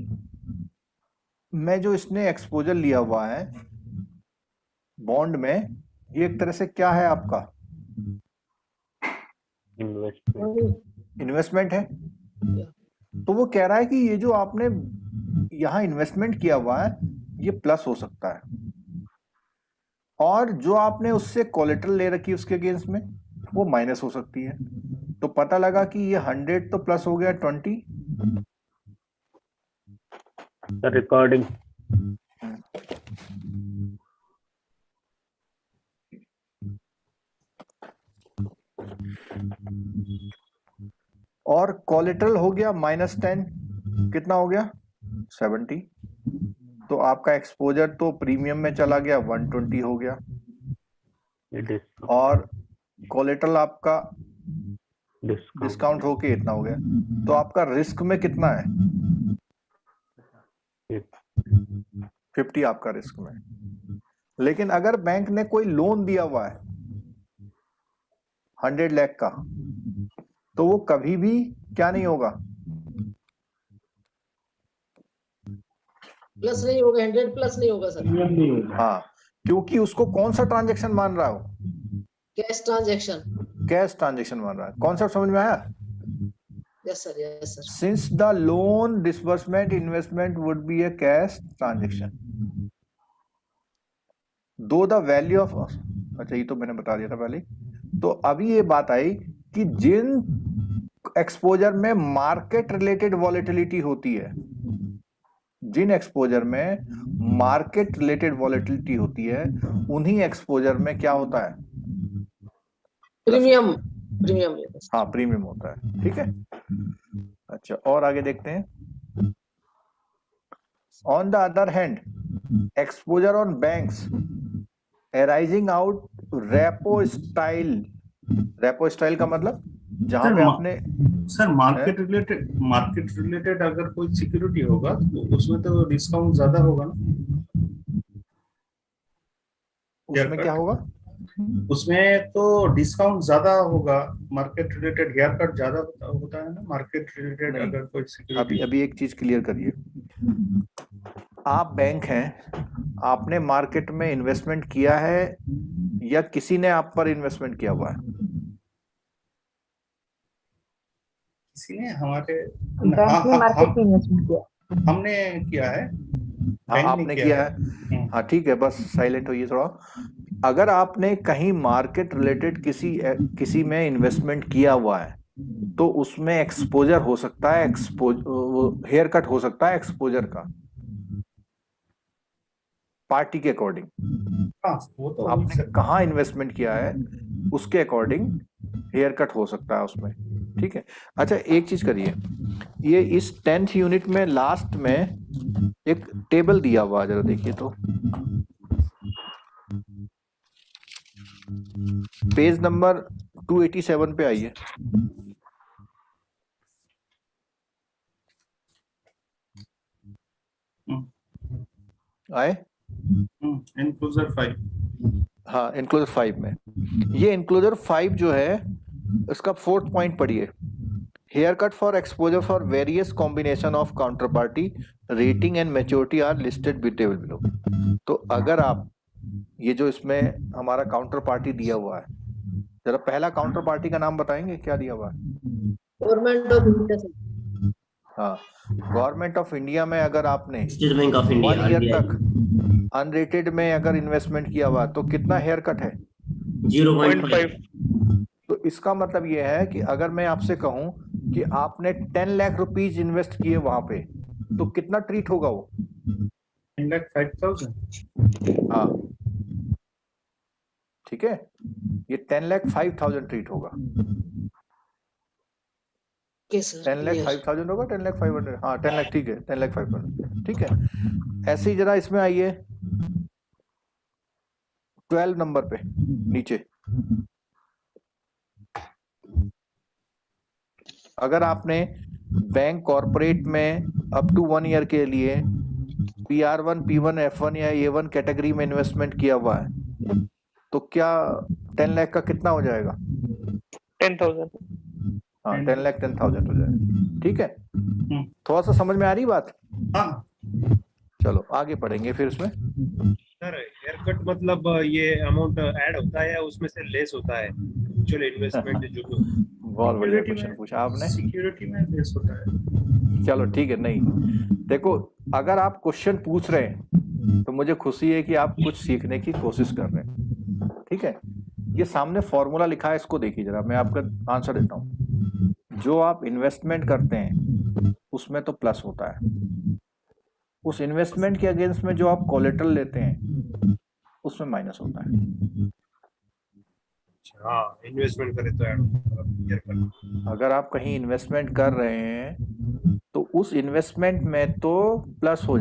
में जो इसने एक्सपोजर लिया हुआ है बॉन्ड में, ये एक तरह से क्या है आपका? इन्वेस्टमेंट है। तो वो कह रहा है कि ये जो आपने यहाँ इन्वेस्टमेंट किया हुआ है ये प्लस हो सकता है, और जो आपने उससे कोलेटरल ले रखी है उसके अगेंस्ट में वो माइनस हो सकती है। तो पता लगा कि ये 100 तो प्लस हो गया 20। रिकॉर्डिंग और कोलेटरल हो गया -10, कितना हो गया 70। तो आपका एक्सपोजर तो प्रीमियम में चला गया 120 हो गया, और कोलेटरल आपका डिस्काउंट होके इतना हो गया। तो आपका रिस्क में कितना है? 50 आपका रिस्क में। लेकिन अगर बैंक ने कोई लोन दिया हुआ है 100 लाख का, तो वो कभी भी क्या नहीं होगा, प्लस नहीं होगा, 100 प्लस नहीं होगा सर। हाँ, क्योंकि उसको कौन सा ट्रांजैक्शन मान रहा हो? Cash transaction. कैश ट्रांजैक्शन मान रहा है। कॉन्सेप्ट समझ में आया? Yes sir, yes sir. Since the loan disbursement investment would be a cash transaction, though the value of, अच्छा ये तो मैंने बता दिया था पहले। तो अभी ये बात आई कि जिन एक्सपोजर में मार्केट रिलेटेड वॉलेटिलिटी होती है, जिन एक्सपोजर में मार्केट रिलेटेड वॉलेटिलिटी होती है, उन्हीं एक्सपोजर में क्या होता है? प्रीमियम। प्रीमियम। हाँ, प्रीमियम होता है। ठीक है, अच्छा और आगे देखते हैं। On the other hand, exposure on banks arising out repo style. Repo style का मतलब जहां पे आपने सर मार्केट रिलेटेड अगर कोई सिक्योरिटी होगा तो उसमें तो डिस्काउंट ज्यादा होगा ना। उसमें क्या होगा? उसमें तो डिस्काउंट ज्यादा होगा। मार्केट रिलेटेड हेयर कट ज्यादा होता है ना मार्केट रिलेटेड अगर कोई सिक्योरिटी। अभी एक चीज क्लियर करिए, आप बैंक हैं, आपने मार्केट में इन्वेस्टमेंट किया है या किसी ने आप पर इन्वेस्टमेंट किया हुआ है? किसी ने हमारे बैंक ने मार्केट में इन्वेस्टमेंट किया। हमने किया है। हाँ, आपने किया है। हाँ ठीक है, बस साइलेंट होइए थोड़ा। अगर आपने कहीं मार्केट रिलेटेड किसी में इन्वेस्टमेंट किया हुआ है तो उसमें एक्सपोजर हो सकता है, हेयर कट हो सकता है एक्सपोजर का, पार्टी के अकॉर्डिंग। वो तो आपने कहाँ इन्वेस्टमेंट किया है उसके अकॉर्डिंग हेयर कट हो सकता है उसमें। ठीक है, अच्छा एक चीज करिए, ये इस 10th यूनिट में लास्ट में एक टेबल दिया हुआ, जरा देखिए तो पेज नंबर 287 पे आइए। आए? एनक्लोजर 5। हाँ, एनक्लोजर 5 में ये एनक्लोजर 5 जो है इसका 4th पॉइंट पढ़िए। Haircut for exposure for various combination of counterparty rating and maturity are listed be table below. तो अगर आप ये जो इसमें हमारा काउंटर पार्टी दिया हुआ है, जरा पहला काउंटर पार्टी का नाम बताएंगे क्या दिया हुआ है? Government of India. हाँ, गवर्नमेंट ऑफ इंडिया में अगर आपने state bank of India 1 year तक अनरेटेड में अगर इन्वेस्टमेंट किया हुआ तो कितना हेयर कट है? 0.5। तो इसका मतलब ये है कि अगर मैं आपसे कहूं कि आपने 10 लाख रुपीज इन्वेस्ट किए वहां पे, तो कितना ट्रीट होगा वो? 10,05,000। हाँ ठीक है, ये 10,05,000 ट्रीट होगा। 10,05,000 होगा, 10,05,000। हाँ 10 लाख, ठीक है, 10,05,000 ठीक है। ऐसे ही जरा इसमें आइए 12 नंबर पे नीचे। अगर आपने बैंक कॉर्पोरेट में अप टू 1 ईयर के लिए PR1, P1, F1 या A1 कैटेगरी में इन्वेस्टमेंट किया हुआ है तो क्या 10 लाख का कितना हो जाएगा? 10,000। हाँ 10,10,000 हो जाएगा। ठीक है, थोड़ा सा समझ में आ रही बात? हाँ चलो आगे पढ़ेंगे फिर इसमें। सर हेयर कट मतलब ये अमाउंट ऐड होता है या उसमें से लेस होता है एक्चुअल इन्वेस्टमेंट जो बहुत बढ़िया क्वेश्चन पूछा आपने। सिक्योरिटी में लेस होता है। चलो ठीक है, नहीं देखो, अगर आप क्वेश्चन पूछ रहे हैं तो मुझे खुशी है कि आप कुछ सीखने की कोशिश कर रहे हैं, ठीक है। ये सामने फॉर्मूला लिखा है, इसको देखिए जरा, मैं आपका आंसर देता हूँ। जो आप इन्वेस्टमेंट करते हैं उसमें तो प्लस होता है, उस इन्वेस्टमेंट के अगेंस्ट में जो आप कोलेटरल लेते हैं उसमें माइनस होता है। हाँ इन्वेस्टमेंट करे तो ऐड। अगर आप कहीं इन्वेस्टमेंट कर रहे हैं तो उस इन्वेस्टमेंट में तो प्लस हो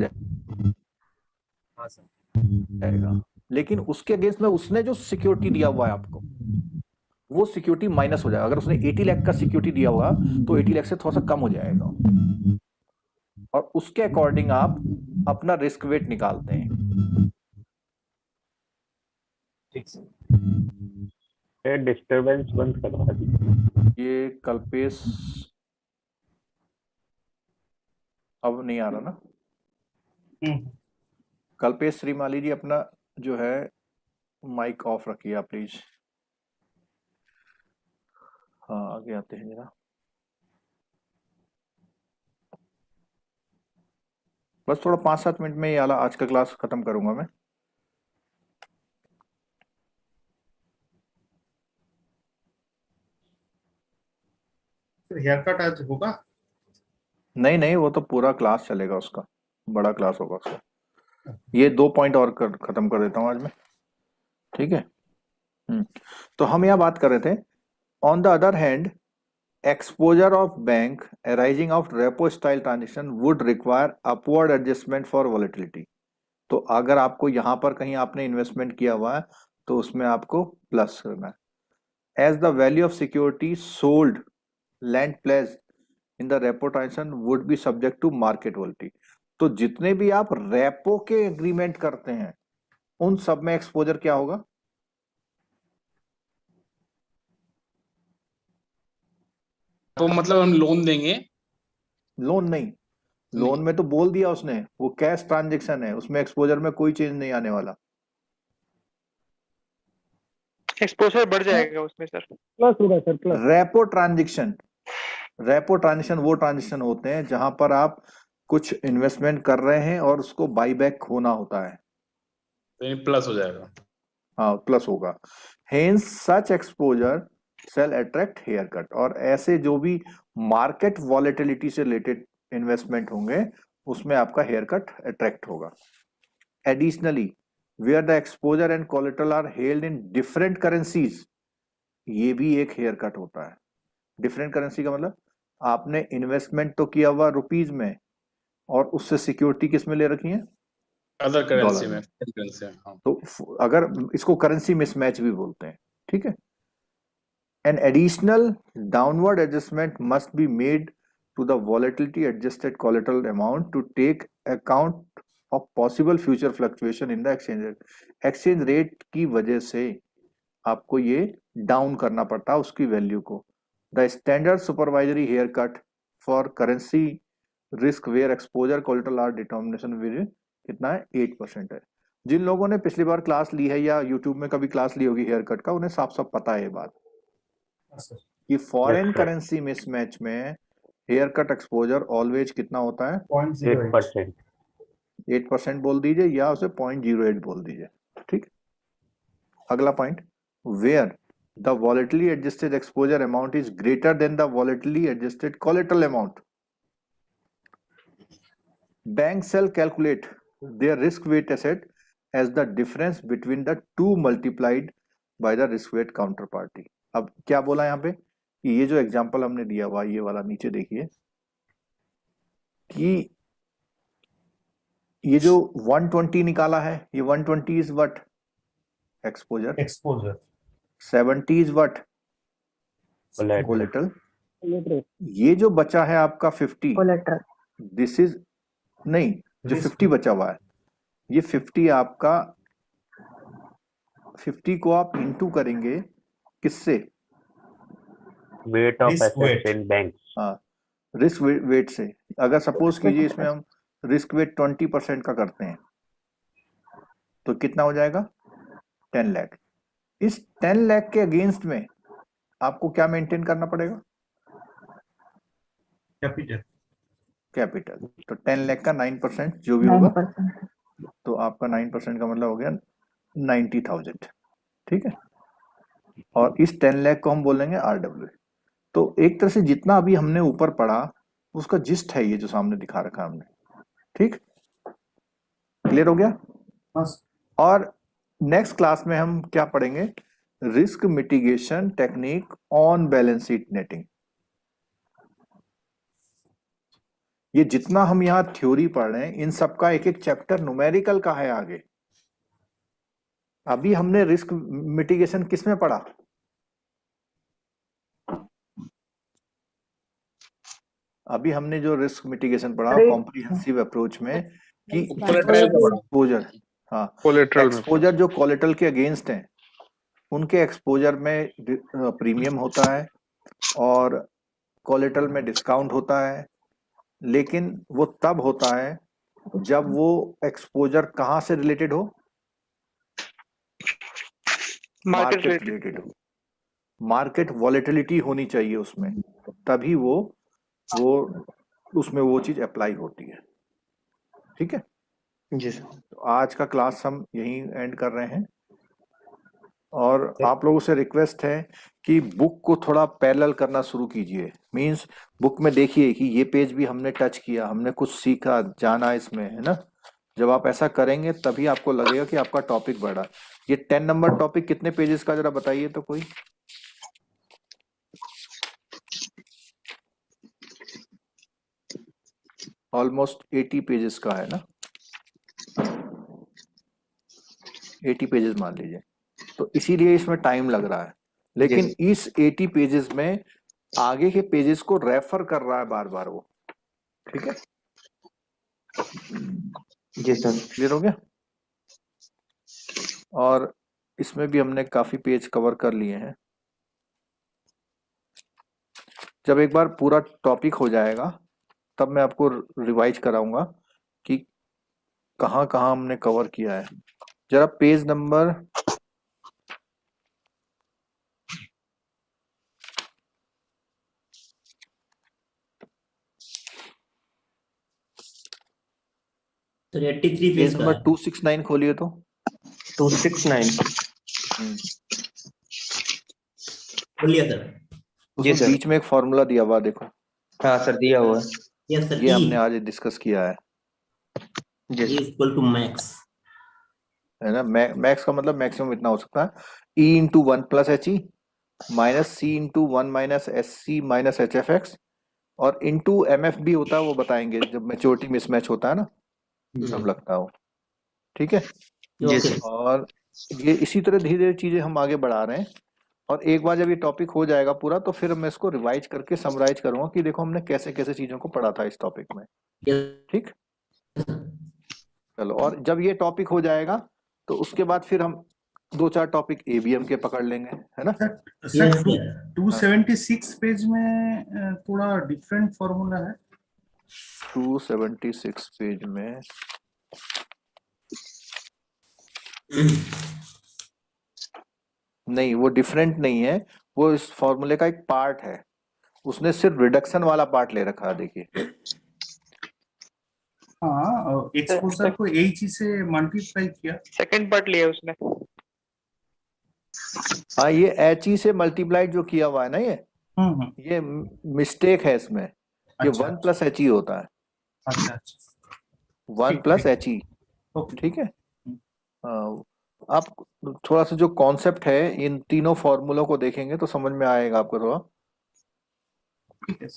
हाँ सर जाएगा, लेकिन उसके अगेंस्ट में उसने जो सिक्योरिटी दिया हुआ है आपको, वो सिक्योरिटी माइनस हो जाएगा। अगर उसने 80 लाख का सिक्योरिटी दिया होगा तो 80 लाख से थोड़ा सा कम हो जाएगा, और उसके अकॉर्डिंग आप अपना रिस्क वेट निकालते हैं। ठीक सर। ये डिस्टरबेंस बंद करवा दीजिए। ये कल्पेश अब नहीं आ रहा ना? कल्पेश श्रीमाली जी अपना जो है माइक ऑफ रखिए आप प्लीज। हाँ आगे आते हैं जरा, बस थोड़ा 5-7 मिनट में ये वाला आज का क्लास खत्म करूंगा मैं। हेयर कट आज होगा? नहीं नहीं, वो तो पूरा क्लास चलेगा, उसका बड़ा क्लास होगा उसका। ये 2 पॉइंट और खत्म कर देता हूँ आज मैं, ठीक है। तो हम यहाँ बात कर रहे थे, on the other hand exposure of bank arising of repo style transaction would require upward adjustment for volatility. तो अगर आपको यहाँ पर कहीं आपने इन्वेस्टमेंट किया हुआ है तो उसमें आपको प्लस करना है। As the value of security sold lend place in the repo transaction would be subject to market volatility. तो जितने भी आप रेपो के एग्रीमेंट करते हैं उन सब में एक्सपोजर क्या होगा? तो मतलब हम लोन देंगे? लोन नहीं, लोन में तो बोल दिया उसने, वो कैश ट्रांजेक्शन है, उसमें एक्सपोजर में कोई चेंज नहीं आने वाला। एक्सपोजर बढ़ जाएगा उसमें सर। प्लस होगा sir, plus. Repo transaction, repo transaction वो ट्रांजेक्शन होते हैं जहां पर आप कुछ इन्वेस्टमेंट कर रहे हैं और उसको बाई बैक होना होता है, तो प्लस हो जाएगा। हाँ प्लस होगा। Hence such exposure shall attract haircut. और ऐसे जो भी मार्केट वॉलेटिलिटी से रिलेटेड इन्वेस्टमेंट होंगे उसमें आपका हेयर कट अट्रैक्ट होगा। Additionally where the exposure and collateral are held in different currencies, ये भी एक हेयर कट होता है। डिफरेंट करेंसी का मतलब आपने इन्वेस्टमेंट तो किया हुआ रुपीज में और उससे सिक्योरिटी किस में ले रखी है? अदर करेंसी में। हाँ। तो अगर इसको करेंसी मिसमैच भी बोलते हैं, ठीक है। An additional downward adjustment must be made to the volatility adjusted collateral amount to take account of possible future fluctuation in the exchange rate. Exchange rate की वजह से आपको ये डाउन करना पड़ता है उसकी वैल्यू को। The standard supervisory haircut for currency risk where exposure collateral are determination with कितना है? 8% है। जिन लोगों ने पिछली बार क्लास ली है या यूट्यूब में कभी क्लास ली होगी हेयर कट का, उन्हें साफ साफ पता है ये बात कि फॉरेन करेंसी मिसमैच में हेयर कट एक्सपोजर ऑलवेज कितना होता है? 8%। 8% बोल दीजिए या उसे 0.08 बोल दीजिए, ठीक। अगला point, where the volatility adjusted exposure amount is greater than the volatility adjusted collateral amount, bank shall calculate their risk weight asset as the difference between the two multiplied by the risk weight counter party. अब क्या बोला यहाँ पे कि ये जो एग्जांपल हमने दिया हुआ ये वाला नीचे देखिए कि ये जो 120 निकाला है, ये 120 is what? Exposure. 70 is what? Collateral. ये जो बचा है आपका 50, दिस इज नहीं, जो 50 बचा हुआ है ये 50 आपका, 50 को आप इंटू करेंगे किससे? Weight of assets in banks. हाँ, रिस्क वेट से। अगर सपोज कीजिए इसमें हम रिस्क वेट 20% का करते हैं तो कितना हो जाएगा? 10 लाख। इस 10 लाख के अगेंस्ट में आपको क्या मेंटेन करना पड़ेगा? कैपिटल। तो 10 लाख का 9% जो भी होगा, 9%। तो आपका 9% का मतलब हो गया 90,000। ठीक है, और इस 10 लाख को हम बोलेंगे RW। तो एक तरह से जितना अभी हमने ऊपर पढ़ा उसका जिस्ट है ये जो सामने दिखा रखा हमने। ठीक, क्लियर हो गया? और नेक्स्ट क्लास में हम क्या पढ़ेंगे? Risk mitigation technique on balance sheet netting. ये जितना हम यहाँ थ्योरी पढ़ रहे हैं इन सबका एक एक चैप्टर न्यूमेरिकल का है आगे। अभी हमने रिस्क मिटिगेशन किस में पढ़ा? अभी हमने जो रिस्क मिटिगेशन पढ़ा कॉम्प्रिहेंसिव अप्रोच में कि एक्सपोजर, हाँ एक्सपोजर जो कोलेटरल के अगेंस्ट हैं उनके एक्सपोजर में प्रीमियम होता है और कोलेटरल में डिस्काउंट होता है, लेकिन वो तब होता है जब वो एक्सपोजर कहाँ से रिलेटेड हो? मार्केट रिलेटेड हो। मार्केट वॉलेटिलिटी होनी चाहिए उसमें, तभी वो उसमें वो चीज अप्लाई होती है। ठीक है जी सर। तो आज का क्लास हम यहीं एंड कर रहे हैं और आप लोगों से रिक्वेस्ट है कि बुक को थोड़ा पैरेलल करना शुरू कीजिए। मींस बुक में देखिए कि ये पेज भी हमने टच किया, हमने कुछ सीखा, जाना इसमें, है ना। जब आप ऐसा करेंगे तभी आपको लगेगा कि आपका टॉपिक बढ़ा। ये 10 नंबर टॉपिक कितने पेजेस का जरा बताइए तो कोई? ऑलमोस्ट 80 पेजेस का है ना, 80 पेजेस मान लीजिए। तो इसीलिए इसमें टाइम लग रहा है, लेकिन इस 80 पेजेस में आगे के पेजेस को रेफर कर रहा है बार बार वो। ठीक है जी सर। क्लियर हो गया? और इसमें भी हमने काफी पेज कवर कर लिए हैं। जब एक बार पूरा टॉपिक हो जाएगा तब मैं आपको रिवाइज कराऊंगा कि कहाँ कहाँ हमने कवर किया है। जरा पेज नंबर 83 पेज पेज का नंबर है। 269 खोलिए तो। 269 बोलिए सर। उसमें बीच में एक फॉर्मूला दिया हुआ देखो। हाँ सर दिया हुआ है। Yes sir. ये हमने आज डिस्कस किया है। E इक्वल टू मैक्स, है ना। मैक्स का मतलब मैक्सिमम इतना हो सकता है E into 1 plus H E minus C into 1 minus S C minus H F X, और इंटू एम एफ भी होता है, वो बताएंगे जब मैच्योरिटी मिसमैच होता है ना तब लगता हो। ठीक है और ये इसी तरह धीरे धीरे चीजें हम आगे बढ़ा रहे हैं। और एक बार जब ये टॉपिक हो जाएगा पूरा तो फिर मैं इसको रिवाइज करके समराइज करूंगा कि देखो हमने कैसे कैसे चीजों को पढ़ा था इस टॉपिक में। ठीक चलो, और जब ये टॉपिक हो जाएगा तो उसके बाद फिर हम 2-4 टॉपिक ABM के पकड़ लेंगे, है ना। सर 276 पेज में थोड़ा डिफरेंट फॉर्मूला है। 276 पेज में नहीं, वो डिफरेंट नहीं है, वो इस फॉर्मूले का एक पार्ट है। उसने सिर्फ रिडक्शन वाला पार्ट ले रखा है, देखिए। हाँ एक्सपोजर को HE से मल्टीप्लाई किया, सेकंड पार्ट लिया उसने। हाँ ये HE से मल्टीप्लाई जो किया हुआ है ना, ये मिस्टेक है इसमें। ये 1 प्लस HE होता है। अच्छा 1 प्लस HE। ठीक है आप थोड़ा सा जो कॉन्सेप्ट है इन तीनों फॉर्मूलों को देखेंगे तो समझ में आएगा आपको थोड़ा। ठीक है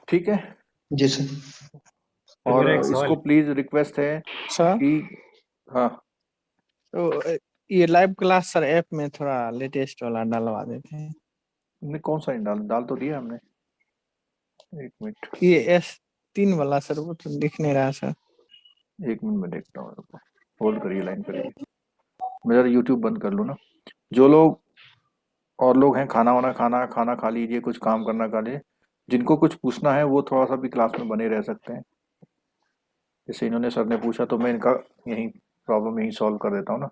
ठीक है जी सर। और इसको प्लीज रिक्वेस्ट है सर कि हाँ तो ये लाइव क्लास सर ऐप में थोड़ा लेटेस्ट वाला डलवा देते हैं। हमने कौन सा डाल तो दिया हमने। एक मिनट, ये S3 वाला सर, वो तो दिख नहीं रहा सर। एक मिनट में देखता हूँ, होल्ड करिए, लाइन करिए, मैं जरा यूट्यूब बंद कर लूँ ना। जो लोग और लोग हैं, खाना खा लीजिए, कुछ काम करना खा लीजिए, जिनको कुछ पूछना है वो थोड़ा सा भी क्लास में बने रह सकते हैं। जैसे इन्होंने, सर ने पूछा तो मैं इनका यही प्रॉब्लम यही सॉल्व कर देता हूँ ना।